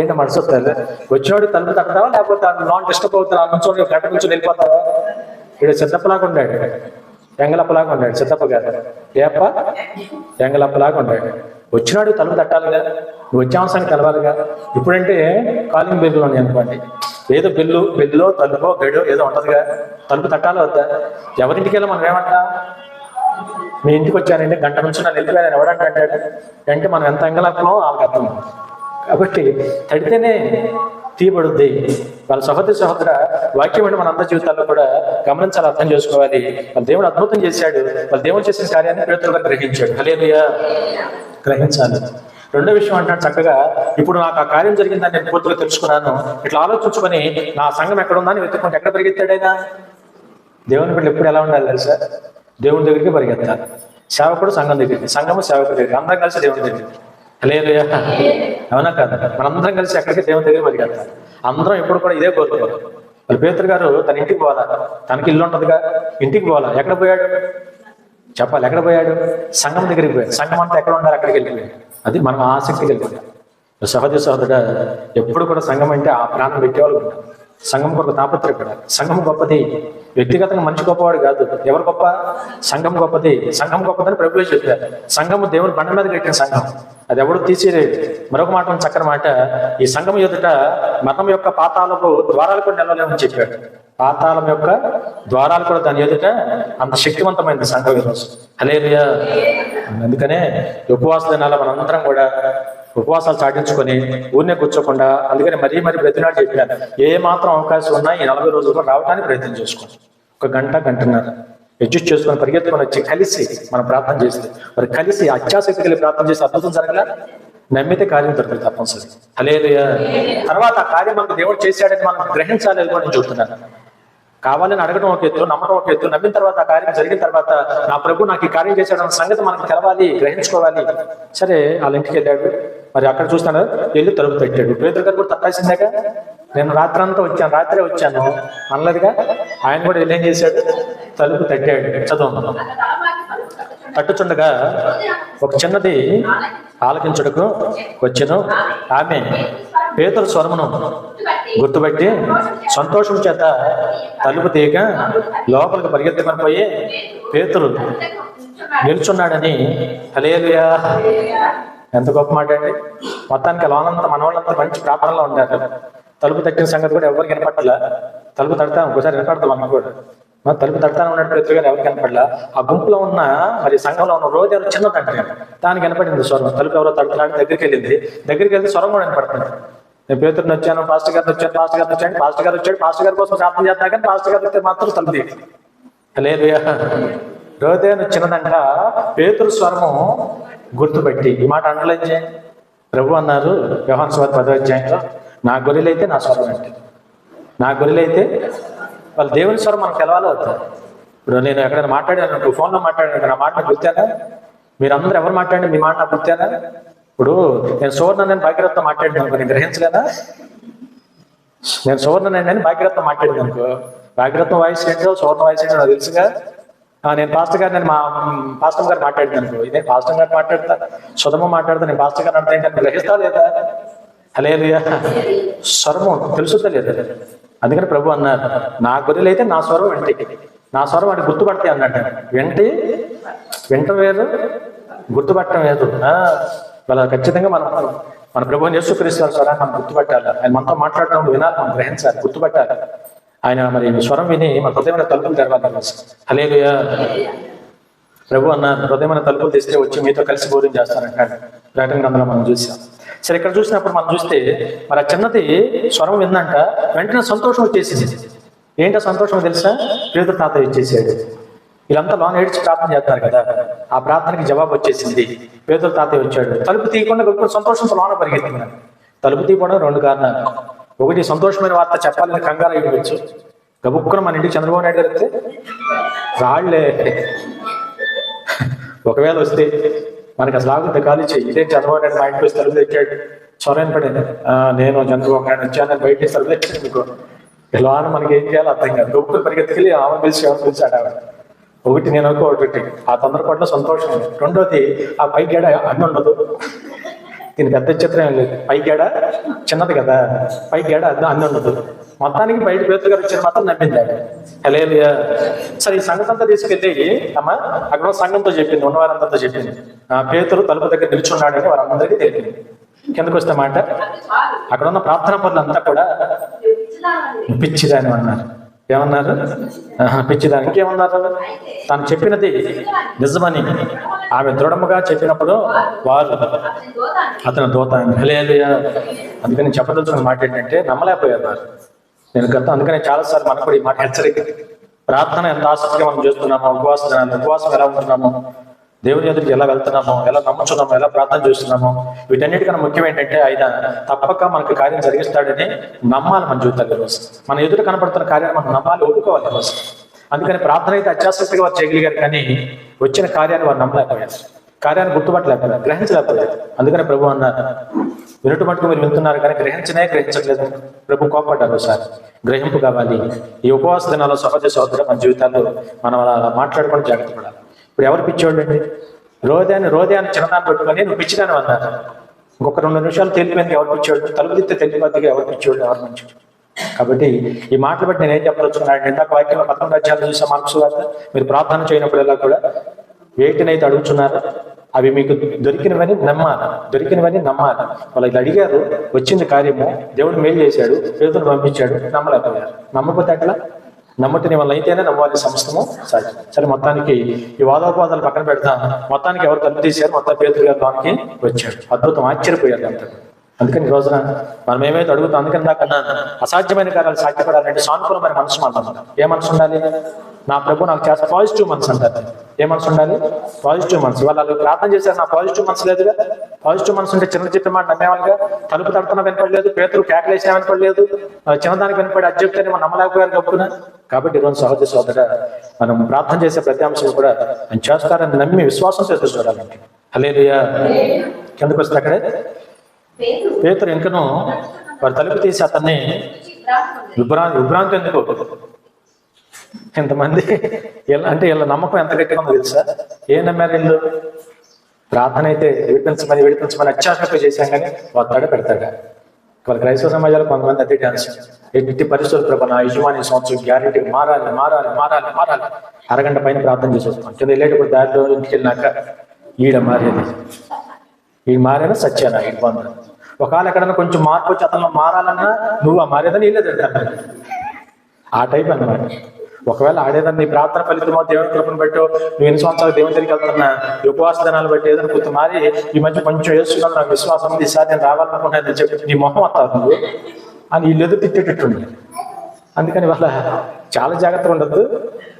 ఏంటి మనసొస్తారు? వచ్చినోడు తలుపు తట్టడావా లేకపోతే నాన్ డిస్టర్బ్ అవుతారా? నుంచో గంట నుంచి వెళ్ళిపోతావా? ఇక్కడ సిద్ధప్పలాగా ఉన్నాడు, ఎంగలప్పలాగా ఉన్నాడు. సిద్ధప్ప గారు ఏప్ప ఎంగలప్పలాగా ఉన్నాడు. వచ్చినాడు తలుపు తట్టాలిగా, నువ్వు వచ్చావసరం కలవాలిగా. ఇప్పుడంటే కాలింగ్ బెల్లు అని అనుకోండి, ఏదో బెల్లో తలుపో గడో ఏదో ఉంటుందిగా, తలుపు తట్టాలి వద్దా? ఎవరింటికి వెళ్ళి మనం ఏమంటా? మీ ఇంటికి వచ్చానండి, గంట నుంచి నన్ను వెళ్ళిపోయాను ఎవడంటే అంటాడు. అంటే మనం ఎంత ఎంగలప్పలో వాళ్ళకి అర్థం. కాబట్టి తడితేనే తీయబడుద్ది. వాళ్ళ సహోదర వాక్యం అంటే మన అందరి జీవితాల్లో కూడా గమనించాలి, అర్థం చేసుకోవాలి. వాళ్ళ దేవుడు అద్భుతం చేశాడు, వాళ్ళ దేవుడు చేసిన కార్యాన్ని పేతురు గారు గ్రహించాడు. హల్లెలూయా. గ్రహించాలి. రెండో విషయం అంటాడు చక్కగా, ఇప్పుడు నాకు ఆ కార్యం జరిగిందని నేను పూర్తిగా తెలుసుకున్నాను, ఇట్లా ఆలోచించుకొని నా సంఘం ఎక్కడ ఉందని వెతుక్కుంటే ఎక్కడ పరిగెత్తాడైనా? దేవుని బిడ్డలు ఎప్పుడు ఎలా ఉండాలి తెలుసా? దేవుని దగ్గరికి పరిగెత్తాలి. సేవకుడు సంఘం దగ్గరికి, సంఘము సేవకుడి దగ్గరికి, అందరం కలిసి దేవుని దగ్గరికి. హల్లెలూయా. అవునా కదా? మనందరం కలిసి ఎక్కడికి? దేవుని దగ్గర పరిగెత్తాలి. అందరం ఎప్పుడు కూడా ఇదే కోరుకోవాలి. వాళ్ళ పేతురు గారు తన ఇంటికి పోవాలా, తనకి ఇల్లు ఉంటుందిగా, ఇంటికి పోవాలా. ఎక్కడ పోయాడు చెప్పాలి? ఎక్కడ పోయాడు? సంఘం దగ్గరికి పోయాడు. సంఘం అంతా ఎక్కడ ఉండాలి? అక్కడికి వెళ్ళిపోయాడు. అది మనం ఆసక్తికి వెళ్ళిపోయాం. సహోదరుడా, ఎప్పుడు కూడా సంఘం అంటే ఆ ప్రాణం పెట్టేవాళ్ళు ఉంటారు. సంఘం కొరకు తాపత్రయపడాలి. సంఘం గొప్పది. వ్యక్తిగతంగా మంచి గొప్పవాడు కాదు. ఎవరు గొప్ప? సంఘం గొప్పది. సంఘం గొప్పదని ప్రభువే చెప్పారు. సంఘము దేవుని బండ మీద కట్టిన సంఘం, అది ఎవడు తీసిరేడు. మరొక మాట, చక్కని మాట, ఈ సంఘం ఎదుట మరణం యొక్క పాతాలకు ద్వారాలు కూడా నిలవలేమని చెప్పాడు. పాతాళం యొక్క ద్వారాలు కూడా దాని ఎదుట అంత శక్తివంతమైనది సంఘం ఈరోజు. హల్లెలూయా. అందుకనే ఉపవాస దినాల మనందరం కూడా ఉపవాసాలు చాటించుకొని ఊరినే కూర్చోకుండా, అందుకని మరీ ప్రతినాడు చెప్పాను, ఏ మాత్రం అవకాశం ఉన్నా ఈ 40 రోజుల్లో రావడానికి ప్రయత్నం చేసుకోండి. ఒక గంటన్నర అడ్జస్ట్ చేసుకొని పరిగెత్తుకొని వచ్చి కలిసి మనం ప్రార్థన చేస్తే, మరి కలిసి అత్యాసక్తి కలిగి ప్రార్థన చేస్తే అద్భుతం జరగలా? నమ్మితే కార్యం దొరుకుతుంది తప్పనిసరి. హల్లెలూయా. తర్వాత ఆ కార్యం మనకు దేవుడు చేశాడని మనం గ్రహించాలి అని నేను చెబుతున్నాను. కావాలని అడగడం ఒక ఎత్తు, నమ్మడం ఒక ఎత్తు. నమ్మిన తర్వాత ఆ కార్యం జరిగిన తర్వాత నా ప్రభు నాకు ఈ కార్యం చేశాడన్న సంగతి మనకు తెలవాలి, గ్రహించుకోవాలి. సరే, వాళ్ళ ఇంటికి వెళ్ళాడు. మరి అక్కడ చూస్తాను, వెళ్ళి తలుపు తట్టాడు. పేతురు గారు కూడా తట్టాల్సిందేగా. నేను రాత్రే వచ్చాను అనలేదుగా. ఆయన కూడా వెళ్ళి ఏం చేశాడు? తలుపు తట్టాడు. చదువు. తట్టుచుండగా ఒక చిన్నది ఆలకించుటకు వచ్చెను. ఆమె పేతురు స్వరమును గుర్తుపట్టి సంతోషం చేత తలుపు తీయక లోపలికి పరిగెత్తుకొని పోయి పేతురు నిల్చున్నాడని హల్లెలూయా. ఎంత గొప్ప మాట అండి. మొత్తానికి లోనంతా మనవాళ్ళంతా మంచి ప్రార్థనలో ఉండారు. తలుపు తట్టిన సంగతి కూడా ఎవరికి వినపట్లా. తలుపు తడతాం ఒకసారి వినపడతాం మనకు కూడా. తలుపు తడతాను ఉన్నట్టు పేతురు గారు ఎవరికి కనపడలా. ఆ గుంపులో ఉన్న మరి సంఘంలో ఉన్న రోజు ఎవరు చిన్నదంట దానికి వినపడింది స్వరం. తలుపు ఎవరో తడుతున్నాడు, దగ్గరికి వెళ్తే స్వరం కూడా వినపడుతుంది. నేను పేతురుని వచ్చాను, పాస్టర్ గారిని వచ్చాను, పాస్టర్ గారిని వచ్చాను, పాస్టర్ గారు వచ్చాడు, పాస్టర్ గారి కోసం ప్రార్థన చేస్తా కానీ పాస్టర్ గారు వస్తే మాత్రం తలుపు తీయదు. హల్లెలూయా. రోజేను చిన్నదంట పేతురు స్వరము గుర్తుపెట్టి ఈ మాట అండర్లైన్ చేయండి. ప్రభు అన్నారు యోహాను సువార్త 10వ అధ్యాయంలో, నా గొర్రెలైతే నా స్వరం అంటే. నా గొర్రెలైతే వాళ్ళ దేవుని స్వరం మనకు తెలవాలో అవుతుంది. ఇప్పుడు నేను ఎక్కడైనా మాట్లాడాను, ఫోన్లో మాట్లాడాను, నా మాట నాకు గుర్తేనా? మీరందరూ ఎవరు మాట్లాడి మీ మాట నాకు గుర్తేనా? ఇప్పుడు నేను సువర్ణ భాగ్యరత్నం మాట్లాడిన అనుకో, నేను గ్రహించలేదా? నేను సువర్ణ నేను భాగ్యరత్నం మాట్లాడింది అనుకో, భాగ్యరత్నం వాయిస్ ఏంటో సువర్ణ వాయిస్ ఏంటో నాకు తెలుసుగా. నేను పాస్టర్ గారు, నేను మా పాస్టర్ గారు మాట్లాడింది అనుకో, ఇదే పాస్టర్ గారు మాట్లాడతా, సుధమ మాట్లాడతా, నేను పాస్టర్ గారు అంటే ఏంటంటే గ్రహిస్తా లేదా? హల్లెలూయా. స్వరము తెలుసుదా లేదా? అందుకని ప్రభు అన్నారు, నా గొర్రెలైతే నా స్వరం వెంటి, నా స్వరం వాడికి గుర్తుపడతాయి అన్నట్టు. వింటం వేరు, గుర్తుపట్టడం వేరు. వాళ్ళ ఖచ్చితంగా మన ప్రభువుని యేసుక్రీస్తు స్వరాన్ని మనం గుర్తుపట్టాలి. ఆయన మనతో మాట్లాడడం వినాలి, మనం గ్రహించాలి, గుర్తుపట్టాలి. ఆయన మరి స్వరం విని మన హృదయమైన తలుపులు తెరవాలి. హల్లెలూయా. ప్రభు అన్నారు, హృదయమైన తలుపులు తెస్తే వచ్చి మీతో కలిసి భోజనం చేస్తానంటాడు. ప్రకటన గ్రంథంలో మనం చూసాం. సరే, ఇక్కడ చూసినప్పుడు మనం చూస్తే మరి ఆ చిన్నది స్వరం విందంట, వెంటనే సంతోషం వచ్చేసింది. ఏంటో సంతోషం తెలుసా? పేతురు తాతయ్య ఇచ్చేసాడు. వీళ్ళంతా లోన ఏడ్చి ప్రార్థన చేస్తారు కదా, ఆ ప్రార్థనకి జవాబు వచ్చేసింది. పేతురు తాతయ్య వచ్చాడు. తలుపు తీయకుండా గొప్ప సంతోషంతో లోన పరిగెత్తున్నాడు. తలుపు తీయకుండా 2 కారణాలు. ఒకటి, సంతోషమైన వార్త చెప్పాలని కంగారు అయ్యవచ్చు. గబుక్కున మన ఇంటికి చంద్రబాబు నాయుడు గారు రాళ్లే ఒకవేళ వస్తే మనకి అసలు ఆగుంది ఖాళీ చేయి. ఇదే చంద్రబాబు నాయుడు మా ఇంటికి వచ్చి తలుపు తెచ్చాడు, స్వరం పడింది, నేను చంద్రబాబు నాయుడు వచ్చాను, బయట తలుపు తెచ్చాను మీకు. ఇలా మనకి ఏం చేయాలో అర్థం కాదు. గొప్పలు పరిగెత్తుకెళ్ళి ఆమె పిలిచి ఆడాడు. ఒకటి నేను ఒకటి ఆ తొందరపాటులో సంతోషం. రెండోది, ఆ పైగేడ అన్ని ఉండదు. దీని పెద్ద చిత్రం ఏం లేదు. పైగేడ చిన్నది కదా, పైగేడ అన్ని ఉండదు. మొత్తానికి బయట పేతురు గారు వచ్చిన మాత్రం నమ్మిందాడు. హల్లెలూయా. సరే, ఈ సంగతి అంతా తీసుకెళ్ళి అక్కడ సంఘంతో చెప్పింది, ఉన్నవారందరితో చెప్పింది. పేతురు తలుపు దగ్గర నిల్చున్నాడని వారందరికీ తెలిపింది. కిందకు వస్తే మాట, అక్కడ ఉన్న ప్రార్థనా పనులంతా కూడా పిచ్చిదాని అన్నారు. ఏమన్నారు? పిచ్చిదానికి ఏమన్నారు? తాను చెప్పినది నిజమని ఆమె దృఢముగా చెప్పినప్పుడు వారు అతను దూత. హల్లెలూయా. అందుకని చెప్పదలుచుకున్న మాట ఏంటంటే నమ్మలేకపోయారు నేను అందుకనే చాలాసార్లు మనకు కూడా ఈ మాట హెచ్చరిక. ప్రార్థన ఎంత ఆసక్తిగా మనం చేస్తున్నామో, ఉపవాసం ఎలా ఉంటున్నామో, దేవుని ఎదుటికి ఎలా వెళ్తున్నామో, ఎలా నమ్ముతున్నామో, ఎలా ప్రార్థన చేస్తున్నామో, వీటన్నిటికన్నా ముఖ్యం ఏంటంటే ఆయన తప్పక మనకు కార్యం జరిగిస్తాడని నమ్మాలి. మన జీవితాల్లో రోజు మన ఎదుట కనపడుతున్న కార్యాన్ని మనం నమ్మాలి, ఒప్పుకోవాలి రోజు. అందుకని ప్రార్థన అయితే అత్యాసక్తిగా వారు చేయగలిగారు, కానీ వచ్చిన కార్యాన్ని వారు నమ్మలేకపోయారు, కార్యాన్ని గుర్తుపట్టలేకపోయారు, గ్రహించలేకపోయారు. అందుకని ప్రభు అన్నారు, వినటు మటుకు మీరు వింటున్నారు కానీ గ్రహించట్లేదు. ప్రభు కోపడ్డారు. ఒకసారి గ్రహింపు కావాలి. ఈ ఉపవాస దినాల్లో సహజ సహోదరు మన జీవితాల్లో మనం అలా మాట్లాడుకొని జాగ్రత్త పడాలి. ఇప్పుడు ఎవరు పిచ్చోడు అండి? రోదాన్ని చిన్నదాన్ని పెట్టుకొని నువ్వు పిచ్చిదాని అన్నారు. ఇంకొక 2 నిమిషాలు తెలిపోయింది ఎవరు పిచ్చోడు, తలుపు తిత్తే తెలియపోద్దిగా ఎవరు పిచ్చోడు, ఎవరు మంచోడు. కాబట్టి ఈ మాటలు బట్టి నేను ఏం చెప్పదలుచుకున్నాను, ఇందాక వాక్యంలో 11 అధ్యాయాలు చూసా మార్క్స్ వార్త. మీరు ప్రార్థన చేయనప్పుడల్లా కూడా వేటినైతే అడుగుతున్నారు అవి మీకు దొరికినవని నమ్మాలి. వాళ్ళు ఇది అడిగారు, వచ్చింది కార్యము, దేవుడు మేలు చేశాడు, పేతురుని పంపించాడు, నమ్మలేకపోయారు. నమ్మకపోతే అట్లా నమ్మటిని వల్ల అయితేనే నమ్మాలి, సమస్తము సాధ్యం. సరే, మొత్తానికి ఈ వాదోపవాదాలు పక్కన పెడతాం. మొత్తానికి ఎవరు తప్పు తీశారు? మొత్తం పేతురు గారు దానికి వచ్చాడు. అద్భుతం, ఆశ్చర్యపోయారు అంతా. అందుకని ఈ రోజున మనం ఏమైతే అడుగుతాం, అందుకని దాకన్నా అసాధ్యమైన కార్యాలు సాధ్యపడాలంటే సానుకూలమైన మనసు మాట్లాడాలి. ఏ మనసు ఉండాలి? నా ప్రభు నాకు చేస్తా, పాజిటివ్ మనసు అంటారు. ఏ మనసు ఉండాలి? పాజిటివ్ మనసు. వాళ్ళు ప్రార్థన చేశారు, నా పాజిటివ్ మనసు లేదుగా. పాజిటివ్ మనసు ఉంటే చిన్న చెప్పే మాట నమ్మేవాళ్ళుగా. తలుపు తడుతున్నా వినపడలేదు, పేతురు కేకలేసినా వినపడలేదు, చిన్నదానికి వినపడి అది చెప్తే మనం నమ్మలేకపోయారు గొప్పన. కాబట్టి ఈరోజు సహోదర సోదర, మనం ప్రార్థన చేసే ప్రతి అంశం కూడా ఆయన చేస్తారని నమ్మి విశ్వాసం చేస్తూ చూడాలండి. హల్లెలూయా. కిందకు వస్తే అక్కడే పేతురు ఇంకను వారు తలుపు తీసి అతన్ని విభ్రాంతి ఎందుకు ఎంతమంది అంటే వీళ్ళ నమ్మకం ఎంత గట్టిగా ఉందో తెలుసా? ఏం నమ్మారు వీళ్ళు? ప్రార్థన అయితే విడిపించమని అత్యాశతో చేశాం కానీ వస్తాడా పెడతాడా? వాళ్ళ క్రైస్తవ సమాజాలు కొంతమంది అదే డ్యాన్స్. ఎట్టి పరిస్థితులు ప్రభు నా యజమాని సంవత్సరం గ్యారెంటీ మారాలి మారాలి మారాలి మారాలి. అరగంట పైన ప్రార్థన చేసి వస్తాం. కింద వెళ్ళేటప్పుడు దారిలో ఇంటికి వెళ్ళినాక ఈడ మారేది, ఈ మారేనా సత్యానా ఈ బంధం. ఒకవేళ ఎక్కడన్నా కొంచెం మార్పు వచ్చి అతను మారాలన్నా నువ్వు ఆ మారేదని వీళ్ళేదంటారు. ఆ టైప్ అన్నమాట. ఒకవేళ ఆడేదాన్ని నీ ప్రార్థన ఫలితమో దేవుని కృపను బట్టో నువ్వు ఎన్ని సంవత్సరాలు దేవుని దగ్గరికి వెళ్తున్నా ఉపవాస దినాలు బట్టి ఏదైనా కొంచెం మారి ఈ మధ్య కొంచెం వేస్తున్నాను నాకు విశ్వాసం ఉంది, ఈసారి నేను రావాలనుకున్నాను చెప్పి నీ మొహం వస్తావు నువ్వు అని వీళ్ళు ఎదురు తిట్టేటట్టుండి. అందుకని వాళ్ళ చాలా జాగ్రత్తగా ఉండద్దు.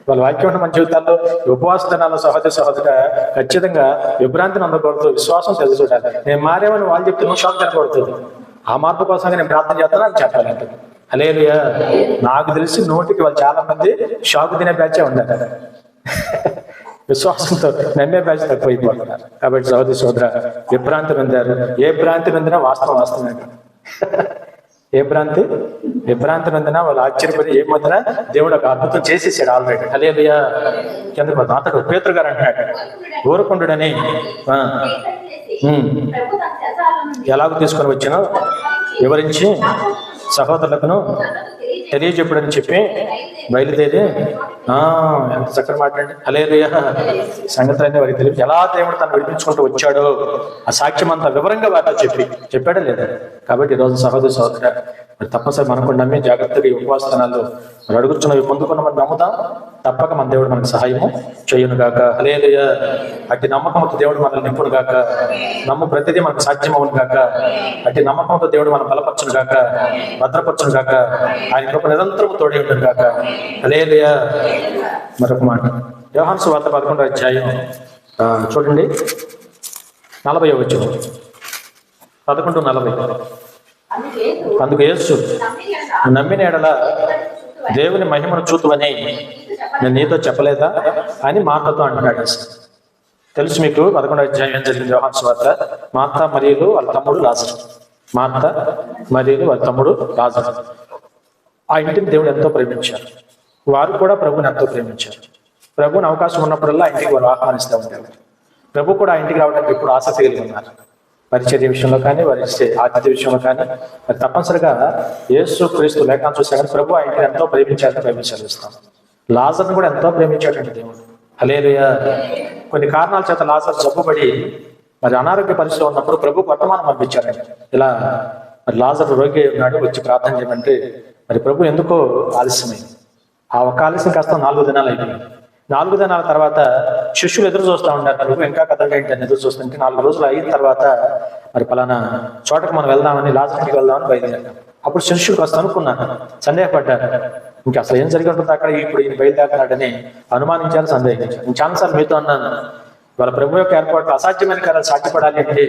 వాళ్ళ వాక్యం ఉన్న మన జీవితాల్లో ఉపవాస దినాల్లో సహోదరుగా ఖచ్చితంగా విభ్రాంతిని అందకూడదు, విశ్వాసం తెలుసు చూడాలి. నేను మారేమని వాళ్ళు చెప్తే నువ్వు షాక్ తినకూడదు. ఆ మార్పు కోసంగా నేను ప్రార్థన చేస్తాను అని చెప్పాలంటే. హల్లెలూయా. నాకు తెలిసి నోటికి వాళ్ళు చాలా మంది షాక్ తినే బ్యాచే ఉండాలి. విశ్వాసంతో నమ్మే బ్యాచ్ తక్కువైపోతున్నారు. కాబట్టి సోదర విభ్రాంతి పొందారు. ఏ భ్రాంతి పొందినా వాస్తవమే. విభ్రాంతి పొందినా వాళ్ళు ఆశ్చర్యపడి ఏ పొందినా దేవుడు ఒక అద్భుతం చేసేసాడు ఆల్రెడీ. హల్లెలూయా. కింద అతడు పేతురు గారు అంటున్నాడు ఊరకుండుడని ఎలాగో తీసుకొని వచ్చినా వివరించి సహోదరులకు తెలియజెప్పుడని చెప్పి బయలుదేరి ఎంత చక్కని మాట్లాడండి. హల్లెలూయా. సంగతులన్నీ వారికి తెలిపి ఎలా దేవుడు తను విడిపించుకుంటూ వచ్చాడో ఆ సాక్ష్యం అంతా వివరంగా వారితో చెప్పాడా లేదా. కాబట్టి ఈరోజు సహోదర మరి తప్పనిసరి మనకు నమ్మి జాగ్రత్తగా ఈ ఉపవాస దినాల్లో మరి అడుగుతున్నవి పొందుకున్న మనం నమ్ముతాం. తప్పక మన దేవుడు మనకు సహాయము చేయును గాక. హల్లెలూయా. అట్టి నమ్మకంతో దేవుడు మనల్ని నింపును గాక. నమ్ము ప్రతిదీ మనకు సాధ్యమవును గాక. అట్టి నమ్మకంతో దేవుడు మనం బలపరచును గాక, భద్రపరచును గాక. ఆయన కృప నిరంతరం తోడే ఉంటుంది గాక. హల్లెలూయా. మరొక మాట యోహాను సువార్త 11వ అధ్యాయం చూడండి 40వ వచనం. 11:40. అందుకు యేసు నమ్మిన ఎడల దేవుని మహిమను చూతువని నేను నీతో చెప్పలేదా అని మార్తతో అంటున్నాడు. తెలుసు మీకు 11వ అధ్యాయం ఏం జరిగింది యోహాను సువార్త. మార్త మరియు వాళ్ళ తమ్ముడు లాజరు. మార్త మరియు వాళ్ళ తమ్ముడు లాజరు ఆ ఇంటిని దేవుడు ఎంతో ప్రేమించారు. వారు కూడా ప్రభుని ఎంతో ప్రేమించారు. ప్రభుని అవకాశం ఉన్నప్పుడల్లా ఇంటికి వారు ఆహ్వానిస్తూ ఉంటారు. ప్రభు కూడా ఆ ఇంటికి రావడానికి ఎప్పుడు ఆసక్తి కలిగి ఉన్నారు. పరిచర్య విషయంలో కానీ, వారి ఆతిథ్య విషయంలో కానీ. మరి తప్పనిసరిగా యేసు క్రీస్తు లేఖనాలు చూసా కానీ ప్రభు ఆ ఇంటిని ఎంతో ప్రేమించారని బైబిల్ చదివిస్తాం. లాజర్ను కూడా ఎంతో ప్రేమించాడంటే దేవుడు. హల్లెలూయా. కొన్ని కారణాల చేత లాజర్ జబ్బుపడి మరి అనారోగ్య పరిస్థితిలో ఉన్నప్పుడు ప్రభు వర్తమానం పంపించారండి. ఇలా మరి లాజర్ రోగి ఉన్నాడు, వచ్చి ప్రార్థన చేయమంటే మరి ప్రభు ఎందుకో ఆలస్యమైంది. ఆ ఒక్క ఆలస్యం కాస్త 4 దినాలు అయిపోయింది. 4 దినాల తర్వాత శిష్యులు ఎదురు చూస్తూ ఉంటారు. నువ్వు ఇంకా కథగా ఏంటని ఎదురు చూస్తుంటే 4 రోజులు అయిన తర్వాత మరి పలానా చోటకు మనం వెళ్దామని, లాజర్కి వెళ్దామని బయలుదేరాం. అప్పుడు శిష్యులకు వస్తే అనుకున్నాను, సందేహపడ్డారు. ఇంకా అసలు ఏం జరిగి ఉంటుంది అక్కడ, ఇప్పుడు ఈయన బయలుదేరాడని అనుమానించారు, సందేహించారు. నేను చాలాసార్లు మీతో అన్నాను, వాళ్ళ ప్రభు యొక్క ఏర్పాట్లు అసాధ్యమైన కార్యాలు సాధ్యపడాలి అంటే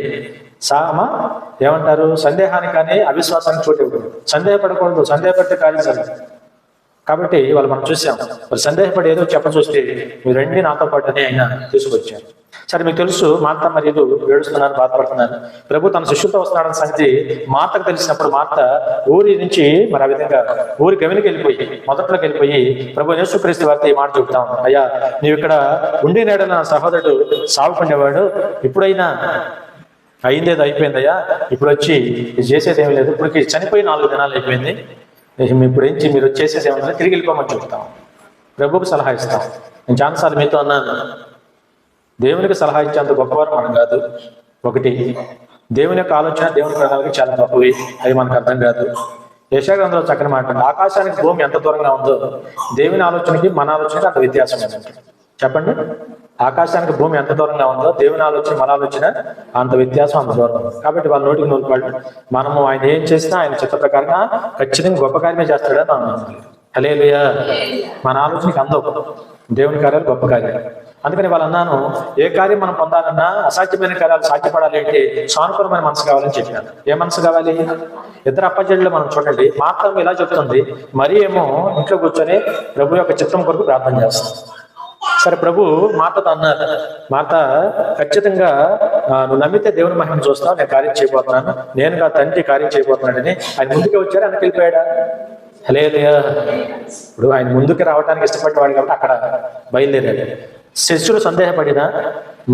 ఏమంటారు, సందేహానికి కానీ అవిశ్వాసానికి చోటు ఇవ్వకూడదు. సందేహపడకూడదు, సందేహపడితే కార్యం జరగదు. కాబట్టి వాళ్ళు మనం చూసాం, వాళ్ళు సందేహపడి ఏదో చూస్తే మీరు రండి నాతో పాటు అని ఆయన తీసుకొచ్చారు. సరే, మీకు తెలుసు మార్త మరియు ఏడుస్తున్నారు, బాధపడుతున్నారు. ప్రభు తన శిష్యులతో వస్తున్నాడన్న సంగతి మార్తకు తెలిసినప్పుడు మార్త ఊరి నుంచి మరి ఆ విధంగా ఊరి గవినికి వెళ్ళిపోయి, మొదట్లోకి వెళ్ళిపోయి ప్రభు యేసుక్రీస్తు వారితో ఈ మాట చెబుతా ఉన్నాను, అయ్యా నీవు ఇక్కడ ఉండి నేడ నా సహోదరుడు సాగుకుండేవాడు, ఇప్పుడైనా అయిందేదో అయిపోయిందయ్యా, ఇప్పుడు వచ్చి ఇది చేసేది ఏమీ లేదు, ఇప్పటికి చనిపోయి 4 దినాలు అయిపోయింది, ఇప్పుడు ఏంచి మీరు వచ్చేసేది ఏమన్నా తిరిగి వెళ్ళిపోమని చెప్తాం. ప్రభువుకు సలహా ఇస్తాం. నేను చాలాసార్లు మీతో అన్నాను, దేవునికి సలహా ఇచ్చేంత గొప్పవారు మనం కాదు. ఒకటి, దేవుని యొక్క ఆలోచన దేవుని ప్రణాళిక చాలా గొప్పవి, అవి మనకు అర్థం కాదు. యెషయా గ్రంథంలో చక్కని మాట, ఆకాశానికి భూమి ఎంత దూరంగా ఉందో దేవుని ఆలోచనకి మన ఆలోచనకి అంత వ్యత్యాసం ఏంటంటే చెప్పండి. ఆకాశానికి భూమి ఎంత దూరంగా ఉందో దేవుని ఆలోచన మన ఆలోచన అంత వ్యత్యాసం, అంత దూరం. కాబట్టి వాళ్ళ నోటికి నూరు పళ్ళు మనము ఆయన ఏం చేసినా ఆయన చిత్త ప్రకారంగా ఖచ్చితంగా గొప్ప కార్యమే చేస్తాడని అన్నాను. హల్లెలూయా. మన ఆలోచనకి అందవు దేవుని కార్యాలు, గొప్ప కార్యాలు. అందుకని వాళ్ళు అన్నాను, ఏ కార్యం మనం పొందాలన్నా, అసాధ్యమైన కార్యాలు సాధ్యపడాలి అంటే సానుకూలమైన మనసు కావాలని చెప్పాను. ఏ మనసు కావాలి? ఇద్దరు అప్పచెల్లెలు మనం చూడండి, మార్త ఇలా చెప్తుంది, మరి ఏమో ఇంట్లో కూర్చొని ప్రభు యొక్క చిత్తం కొరకు ప్రార్థన చేస్తాం. సరే, ప్రభు మార్తతో అన్నారు, మార్త ఖచ్చితంగా నువ్వు నమ్మితే దేవుని మహిమను చూస్తావు, నేను కార్యం చేయబోతున్నాను, నేనుగా తండ్రి కార్యం చేయబోతున్నాడని ఆయన ముందుకే వచ్చారు, వెనక్కి వెళ్ళిపోయాడా? హల్లెలూయా. ఇప్పుడు ఆయన ముందుకు రావడానికి ఇష్టపడేవాడు కాబట్టి అక్కడ బయలుదేరాడు. శిష్యులు సందేహపడినా,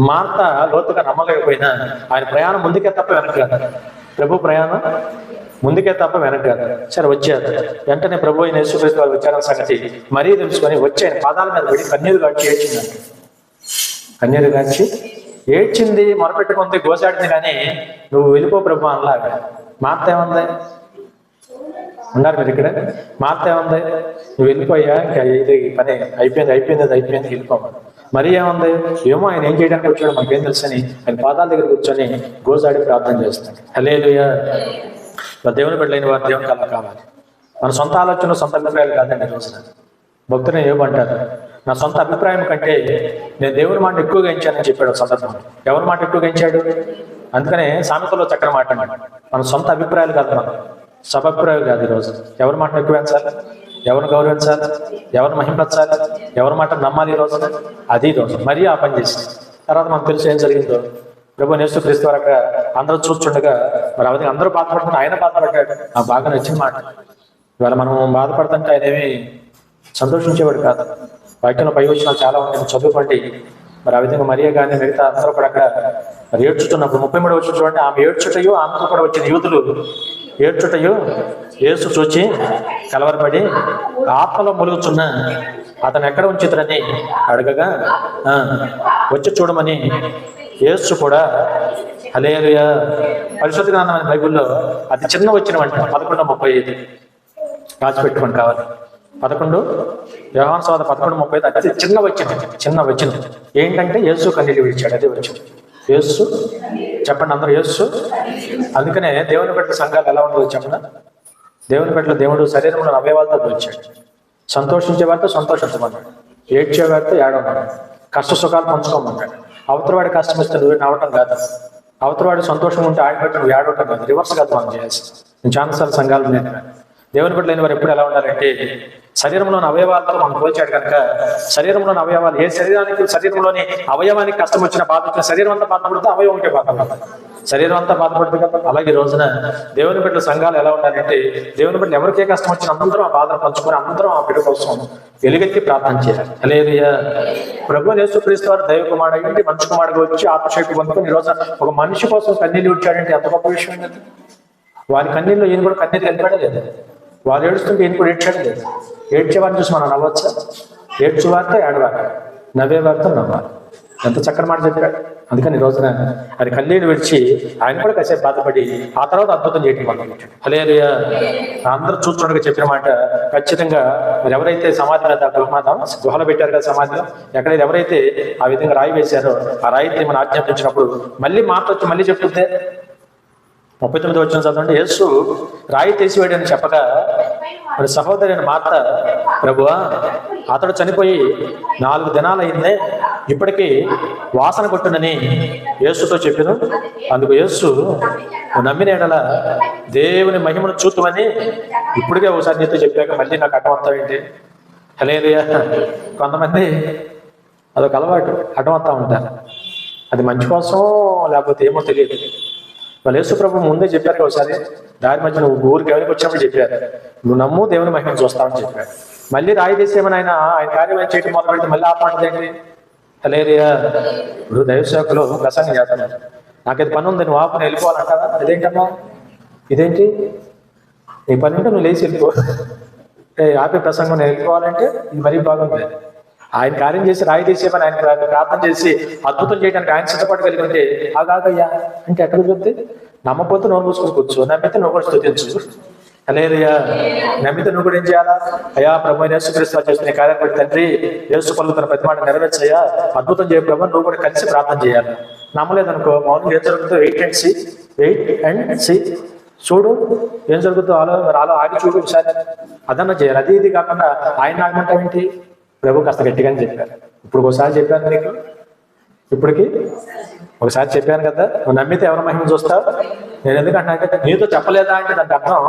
మార్త లోతుగా నమ్మలేకపోయినా ఆయన ప్రయాణం ముందుకే తప్ప వెనక. ప్రభు ప్రయాణం ముందుకే తప్ప వెనక కాదు. సరే వచ్చారు. వెంటనే ప్రభు అయిన యేసుక్రీస్తు వారు వచ్చారన్న సంగతి మరీ తెలుసుకొని వచ్చి ఆయన పాదాల మీద పడి కన్నీరు గాడ్చి ఏడ్చిందంట. కన్నీరు గాడ్చి ఏడ్చింది, మొరపెట్టుకుంది, గోసాడింది. కానీ నువ్వు వెళ్ళిపో ప్రభు అనలాగా. మార్త ఏముంది? ఉన్నారు మీరు ఇక్కడ? మార్త ఏముంది? నువ్వు వెళ్ళిపోయా, ఇంకా ఇది పని అయిపోయింది వెళ్ళిపోమా. మరి ఏముంది? ఏమో ఆయన ఏం చేయడానికి వచ్చాడు మనకేం తెలుసని ఆయన పాదాల దగ్గర కూర్చొని గోసాడి ప్రార్థన చేస్తాడు. హల్లెలూయా. దేవుని బిడ్డలైన వారు దేవునికి అలా కావాలి. మన సొంత ఆలోచన, సొంత అభిప్రాయాలు కాదండి. రోజున భక్తులు ఏమంటారు? నా సొంత అభిప్రాయం కంటే నేను దేవుని మాట ఎక్కువగా ఎంచానని చెప్పాడు ఒక సందర్భంలో. ఎవరి మాట ఎక్కువగా ఎంచాడు? అందుకనే సామెతలో చక్కని మాట అన్నాడు, మన సొంత అభిప్రాయాలు కాదు, మనం సభాభిప్రాయాలు కాదు. ఈరోజు ఎవరి మాట ఎక్కువ ఎంచాలి, ఎవరిని గౌరవించాలి, ఎవరిని మహింపరచాలి, ఎవరి మాట నమ్మాలి. ఈ రోజున అది రోజు మరీ ఆ పని చేసింది. తర్వాత మనకు తెలుసు ఏం జరిగిందో. ప్రభు యేసుక్రీస్తు వారు అక్కడ అందరూ చూస్తుండగా మరి అవన్నీ అందరూ బాధపడుతుంటే ఆయన బాధపడ్డాడు. ఆ బాగా నచ్చిన మాట. ఇవాళ మనం బాధపడుతుంటే ఆయన ఏమి సంతోషించేవాడు కాదు. వాక్యంలో పై వచ్చినాలు చాలా ఉన్నాయి, చదువుకోండి. మరి ఆ విధంగా మరియ కానీ మిగతా అందరూ కూడా అక్కడ మరి ఏడ్చుతున్నప్పుడు 33వ వచనం చూడండి. ఆమె ఏడ్చుటయు ఆమెతో కూడా వచ్చిన యూదులు ఏడ్చుటయు యేసు చూచి కలవరపడి ఆత్మలో ములుగుచున్న అతను ఎక్కడ ఉంచితరని అడగగా వచ్చి చూడమని యేసు కూడా. హల్లెలూయా. పరిశుద్ధ గ్రంథమైన బైబిల్లో అతి చిన్న వచ్చినవంట 11:35 రాసిపెట్టుకొని కావాలి. 11 యోహాను సువార్త 11:35 అతి చిన్న వచ్చింది. ఏంటంటే యేసు కన్నీళ్ళు విడిచాడు. అదే వచ్చింది యేసు. చెప్పండి అందరూ యేసు. అందుకనే దేవుని బిడ్డల సంఘాలు ఎలా ఉండదు చెప్పండి. దేవుని బిడ్డల దేవుడు శరీరంలో అవయవాలతో వచ్చాడు. సంతోషించే వారితో సంతోషించమన్నాడు, ఏడ్చే వారితో ఏడవమన్నాడు, కష్ట సుఖాలు పంచుకోమన్నాడు. అవతలవాడి కష్టం ఇస్తే నువ్వు నవ్వటం కాదు, అవతలవాడి సంతోషం ఉంటే ఆయన బట్టి నువ్వు ఏడవటం కాదు. రివర్స్ కాదు మనం చేయాల్సి. నేను చాలాసార్లు సంఘాలు నేను దేవుని బిడ్డలైన వారు ఎప్పుడు ఎలా ఉండాలంటే శరీరంలోని అవయవాలతో మనం పోల్చాడు కనుక శరీరంలోని అవయవాలు ఏ శరీరంలోని అవయవానికి కష్టం వచ్చిన బాధ వచ్చిన శరీరం అంతా బాధపడితే అవయవం ఉంటే బాధపడతాం, శరీరం అంతా బాధపడుతుంది కదా. అలాగే రోజున దేవుని బిడ్డల సంఘాలు ఎలా ఉండాలంటే దేవుని బిడ్డలు ఎవరికే కష్టం వచ్చిన అందరం ఆ బాధను పంచుకొని అందరం ఆ బిడ్డ కోసం వెలుగెత్తి ప్రార్థన చేయాలి. హల్లెలూయా. ప్రభువు యేసుక్రీస్తు వారు దైవ కుమారుడు అయ్యి మనిషి కుమారుడుగా వచ్చి ఆత్మశక్తి పొందుకొని ఈ రోజున ఒక మనిషి కోసం కన్నీళ్ళు విడిచాడంటే ఎంత గొప్ప విషయం ఏంటంటే. వారి కన్నీళ్ళు ఈయన కూడా కన్నీళ్ళు కలిపడలేదు. వారు ఏడుస్తుంటే ఈయన కూడా ఏడ్చాడు లేదు. ఏడ్చేవారిని చూసి మనం నవ్వచ్చా? ఏడ్చేవారితో ఏడవాలి, నవ్వేవారితో నవ్వాలి. ఎంత చక్కని మాట చెప్పాడు. అందుకని ఈ రోజున అది కన్నీళ్ళు విడిచి ఆయన కూడా కాసేపు బాధపడి ఆ తర్వాత అద్భుతం చేయడం మొదలుపెట్టాడు. హల్లెలూయా. అందరూ చూస్తుండగా చెప్పిన మాట ఖచ్చితంగా మరి ఎవరైతే సమాధి మీద గుహలో పెట్టారు కదా, సమాధిలో ఎక్కడైతే ఎవరైతే ఆ విధంగా రాయి వేశారో ఆ రాయిని మనం ఆజ్ఞాపించినప్పుడు మళ్ళీ మాట వచ్చి మళ్ళీ చెప్తుంటే 39వ వచనం చదవండి. యేసు రాయి తీసివేయడని చెప్పగా మరి సహోదరుని మార్త, ప్రభువా అతడు చనిపోయి 4 దినాలు అయిందే, ఇప్పటికీ వాసన కొట్టునని యేసుతో చెప్పాను. అందుకు యేసు నమ్మిన ఎడల దేవుని మహిమను చూతుమని ఇప్పటికే ఒకసారి నీతో చెప్పాక మళ్ళీ నాకు అడ్డం వస్తా ఏంటి? హల్లెలూయా. కొంతమంది అదొక అలవాటు, అడ్డం వస్తా ఉంటారు. అది మంచి కోసం లేకపోతే ఏమో తెలియదు. వాళ్ళు యేసు ప్రభు ముందే చెప్పారు ఒకసారి దారి మధ్య నువ్వు ఊరికి ఎవరికి వచ్చినప్పుడు చెప్పారు, నువ్వు నమ్ము దేవుని మహిమను చూస్తావని చెప్పారు. మళ్ళీ రాయి తీసేమని ఆయన కార్యం చేయడం మొదలు పెడితే మళ్ళీ ఆపండి. హల్లెలూయా. ఇప్పుడు దైవసేవకులు ప్రసంగం చేస్తున్నారు, నాకైతే పని ఉంది నువ్వు ఆపుని వెళ్ళిపోవాలంటారా? అదేంటమ్మా ఇదేంటి నీ పని ఉంటే నువ్వు లేచి వెళ్ళిపో, ఆపే ప్రసంగం నేను వెళ్ళిపోవాలంటే ఇది మరీ బాగుంది. ఆయన కార్యం చేసి రాయి తీసేమని ఆయన ప్రార్థన చేసి అద్భుతం చేయడానికి ఆయన సిద్ధపడి కలిగితే ఆగాగయ్యా అంటే ఎక్కడ చూస్తే నమ్మపోతే నోరు మూసుకొని కూర్చో, నమ్మితే నువ్వు కూడా స్తుతించు. హల్లెలూయా. నమ్మితే నువ్వు కూడా ఏం చేయాలా? అయ్యా ప్రభు యేసుక్రీస్తు చేస్తున్న కార్యం బట్టి తండ్రి యేసు పలుకుతున్న ప్రతి మాట నెరవేర్చయ్యా, అద్భుతం చేయ ప్రభు, నువ్వు కూడా కలిసి ప్రార్థన చేయాలి. నమ్మలేదనుకో మౌనం ఏం జరుగుతుందో వెయిట్ అండ్ సీ చూడు ఏం జరుగుతుందో ఆలో ఆగి చూడు ఒకసారి అదన్నా చేయాలి. అది ఇది కాకుండా ఆయన ఆగమంటావేంటి? ప్రభు కాస్త గట్టిగానే చెప్పారు. ఇప్పుడు ఒకసారి చెప్పాను నీకు, ఇప్పటికి ఒకసారి చెప్పాను కదా, నువ్వు నమ్మితే ఎవరి మహిమ చూస్తావు. నేను ఎందుకంటే నీతో చెప్పలేదా అంటే దానికి అర్థం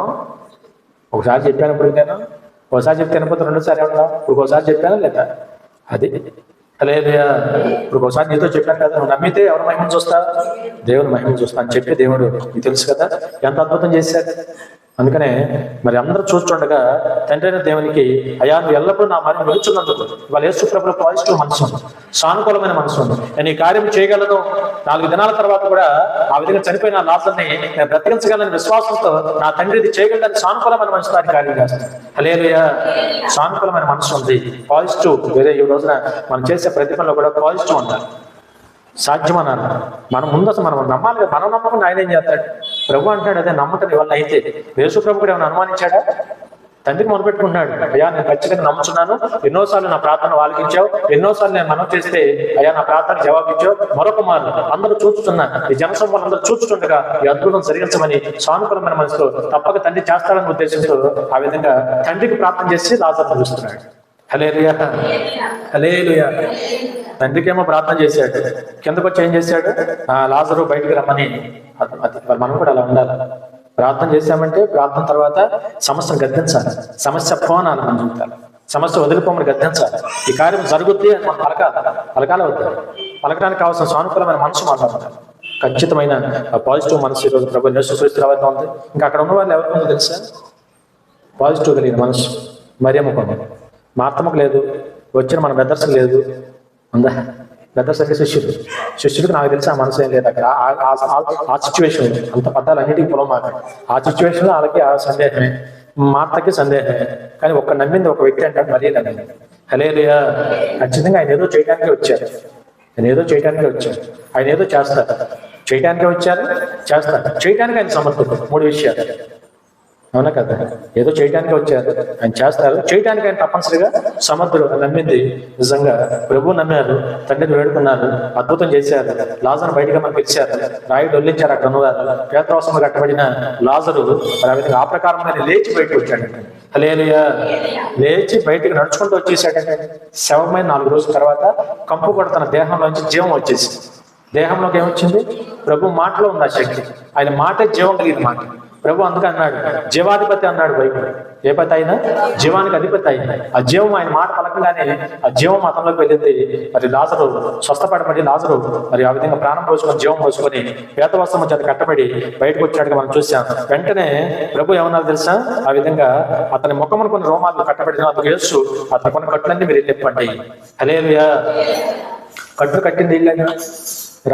ఒకసారి చెప్పాను ఇప్పుడు నేను ఒకసారి చెప్తే వినకపోతే రెండోసారి ఏమన్నా ఇప్పుడు ఒకసారి చెప్పాను లేదా అది లేదు. ఇప్పుడు ఒకసారి నీతో చెప్పాను కదా, నువ్వు నమ్మితే ఎవరి మహిమను చూస్తా? దేవుని మహిమను చూస్తా అని చెప్పి దేవుడు నీకు తెలుసు కదా ఎంత అద్భుతం చేశాడు. అందుకనే మరి అందరూ చూస్తుండగా తండ్రి అయిన దేవునికి, అయ్యా నువ్వు ఎల్లప్పుడూ నా మరి వెలుచున్నందుకు ఇవాళ యేసు ప్రభువులో పాజిటివ్ మనసు ఉంది, సానుకూలమైన మనసు ఉంది. నేను ఈ కార్యం చేయగలను, 4 దినాల తర్వాత కూడా ఆ విధంగా చనిపోయిన లాజర్ని నేను బ్రతికించగలని విశ్వాసంతో నా తండ్రి ఇది చేయగలని సానుకూలమైన మనసు దాన్ని కార్యం చేస్తాను. హల్లెలూయా. సానుకూలమైన మనసు ఉంది, పాజిటివ్. వేరే ఈ రోజున మనం చేసే ప్రతి పనిలో కూడా పాజిటివ్ ఉండాలి, సాధ్యమన్నారు. మనం ముందు అసలు మనం నమ్మాలి. మనం నమ్మకుండా ఆయన ఏం చేస్తాడు? ప్రభు అంటాడు, అదే నమ్మటం వల్ల అయితే. యేసు ప్రభు కూడా ఏమైనా అనుమానించాడా? తండ్రికి మొదలుపెట్టుకుంటున్నాడు, అయ్యా నేను ఖచ్చితంగా నమ్ముతున్నాను, ఎన్నోసార్లు నా ప్రార్థన ఆలకించావు, ఎన్నోసార్లు నేను మనం చేస్తే అయ్యా నా ప్రార్థనకు జవాబిచ్చావు, మరొక మార్లు అందరూ చూస్తున్నా, ఈ జనసమూహం అందరూ చూస్తుండగా ఈ అద్భుతం జరిగించమని సానుకూలమైన మనసులో తప్పక తండ్రి చేస్తాడని ఉద్దేశంతో ఆ విధంగా తండ్రికి ప్రార్థన చేసి లాజరును పిలుస్తున్నాడు. హల్లెలూయా, హల్లెలూయా. తండ్రికేమో ప్రార్థన చేశాడు, కిందకు వచ్చి ఏం చేశాడు? లాజరు బయటికి రమ్మని. మనం కూడా అలా ఉండాలి. ప్రార్థన చేశామంటే ప్రార్థన తర్వాత సమస్యను గద్దించాలి, సమస్య పోనాలి మన జీవితాలు, సమస్య వదిలిపోమని గద్దించాలి. ఈ కార్యం జరుగుద్ది అని మనం పలకాల వద్ద పలకడానికి కావాల్సిన సానుకూలమైన మనసు మాట్లాడాలి. ఖచ్చితమైన పాజిటివ్ మనసు ఈరోజు ప్రభు నేర్చుకృష్ణ రావడం ఉంది. ఇంకా అక్కడ ఉన్న వాళ్ళు ఎవరికో తెలుసా? పాజిటివ్ కలిగిన మనసు మరియమ్మకు ఉంది, మార్తమ్మకు లేదు, వచ్చిన మన బెదర్స్కి లేదు. ఉందా? బెదర్స్ అంటే శిష్యుడికి నాకు తెలిసి ఆ మనసు ఏం లేదు అక్కడ. ఆ సిచ్యువేషన్ అంత పద్దాలన్నిటికీ పొలం మాట. ఆ సిచ్యువేషన్లో వాళ్ళకి ఆ సందేహమే, మార్తకి సందేహమే. కానీ ఒక్క నమ్మింది ఒక వ్యక్తి అంటాడు, మరీ నమ్మింది. హల్లెలూయా. ఖచ్చితంగా ఆయన ఏదో చేయడానికే వచ్చారు, ఆయన ఏదో చేయడానికే వచ్చారు, ఆయన ఏదో చేస్తారు. చేయడానికే వచ్చారు, చేస్తారు. చేయడానికి ఆయన సమర్థుడు. 3 విషయాలు, అవునా కదా? ఏదో చేయడానికి వచ్చారు, ఆయన చేస్తారు. చేయడానికి ఆయన తప్పనిసరిగా సమర్థుడు. నమ్మింది నిజంగా. ప్రభు నమ్మారు, తండ్రిని వేడుకున్నారు, అద్భుతం చేశారు. లాజరు బయటగా మనకు పిలిచారు, రాయి డొల్లించారు. అక్కడ ఉన్నవారు పేత్రవసంలో కట్టబడిన లాజరు మరి ఆ విధంగా ఆ ప్రకారంగా లేచి బయటకు వచ్చాడు. హల్లెలూయా. లేచి బయటికి నడుచుకుంటూ వచ్చేసాడంటే శవమైన 4 రోజుల తర్వాత కంపు కూడా తన దేహంలోంచి జీవం వచ్చేసి. దేహంలోకి ఏమొచ్చింది? ప్రభు మాటలో ఉంది ఆ శక్తి. ఆయన మాటే జీవం కలిగిన మాట. ప్రభు అందుకు అన్నాడు, జీవాధిపతి అన్నాడు బైబిల్. ఏ పతి అయినా జీవానికి అధిపతి అయినా. ఆ జీవం ఆయన మాట పలకగానే ఆ జీవం అతనిలోకి వెళ్ళింది. మరి లాజరు స్వస్థపడబడి లాజరు మరి ఆ విధంగా ప్రాణం పోసుకొని జీవం పోసుకొని పేతవస్త్రం చేత కట్టబడి బయటకు వచ్చాడుగా మనం చూసాం. వెంటనే ప్రభు ఏమన్నారు తెలుసా? ఆ విధంగా అతని ముఖమును కొన్ని రోమాలు కట్టబడినందుకు యేసు అతని కొన్ని కట్టులన్నీ మీరు వెళ్ళిప్పండి. హల్లెలూయా. కట్లు కట్టింది ఇల్లాగా,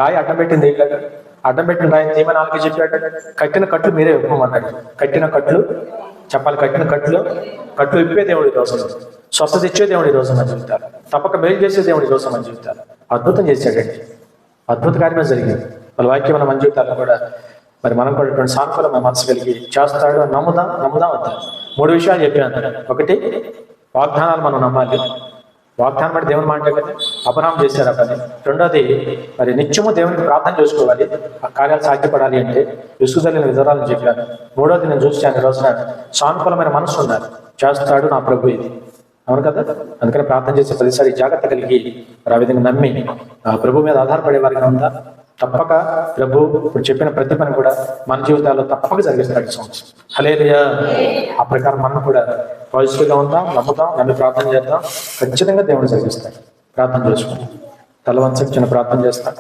రాయి అడ్డం పెట్టింది ఇల్లాగా. అడ్డం పెట్టిన రాయిని తీయమని వాళ్ళకి చెప్పాడు. కట్టిన కట్లు మీరే ఇవ్వమన్నాడు. కట్టిన కట్లు చెప్పాలి. కట్లు ఇప్పే దేవుడి రోజు, స్వస్థత ఇచ్చే దేవుడి రోజు మన జీవితాలు, తప్పక మేలు చేసే దేవుడి రోజు మన జీవితాలు. అద్భుతం చేశాడండి, అద్భుత కార్యమే జరిగింది. వాళ్ళ వాక్యం మన జీవితాల్లో కూడా మరి మనం కూడా ఇటువంటి సానుకూలమైన మనసు కలిగి చేస్తాడు. నమ్ముదాం వద్దాం. 3 విషయాలు చెప్పాను. ఒకటి, వాగ్దానాలు మనం నమ్మాలి. వాగ్దానం బట్టి దేవుని మాట కదా అబ్రహాము చేశారు ఆ పని. రెండోది, మరి నిత్యము దేవునికి ప్రార్థన చేసుకోవాలి, ఆ కార్యాలు సాధ్యపడాలి అంటే విసుగుదలిన వివరాలను చెప్పాను. మూడోది, నేను చూసాను ఈ రోజున సానుకూలమైన మనసు ఉండాలి. చేస్తాడు నా ప్రభు ఇది, అవును కదా? అందుకని ప్రార్థన చేసే ప్రతిసారి జాగ్రత్త కలిగి ఆ విధంగా నమ్మి ఆ ప్రభు మీద ఆధారపడే వారిగా ఉందా? తప్పక ప్రభు ఇప్పుడు చెప్పిన ప్రతి పని కూడా మన జీవితాల్లో తప్పక జరిగిస్తాడు సంవత్సరం. హల్లెలూయా. ఆ ప్రకారం మనం కూడా పాజిటివ్గా ఉందాం, నమ్మి ప్రార్థన చేద్దాం. ఖచ్చితంగా దేవుడు జరిగిస్తాడు. ప్రార్థన చేసుకుంటాం. తల వంచక చిన్న ప్రార్థన చేస్తాం.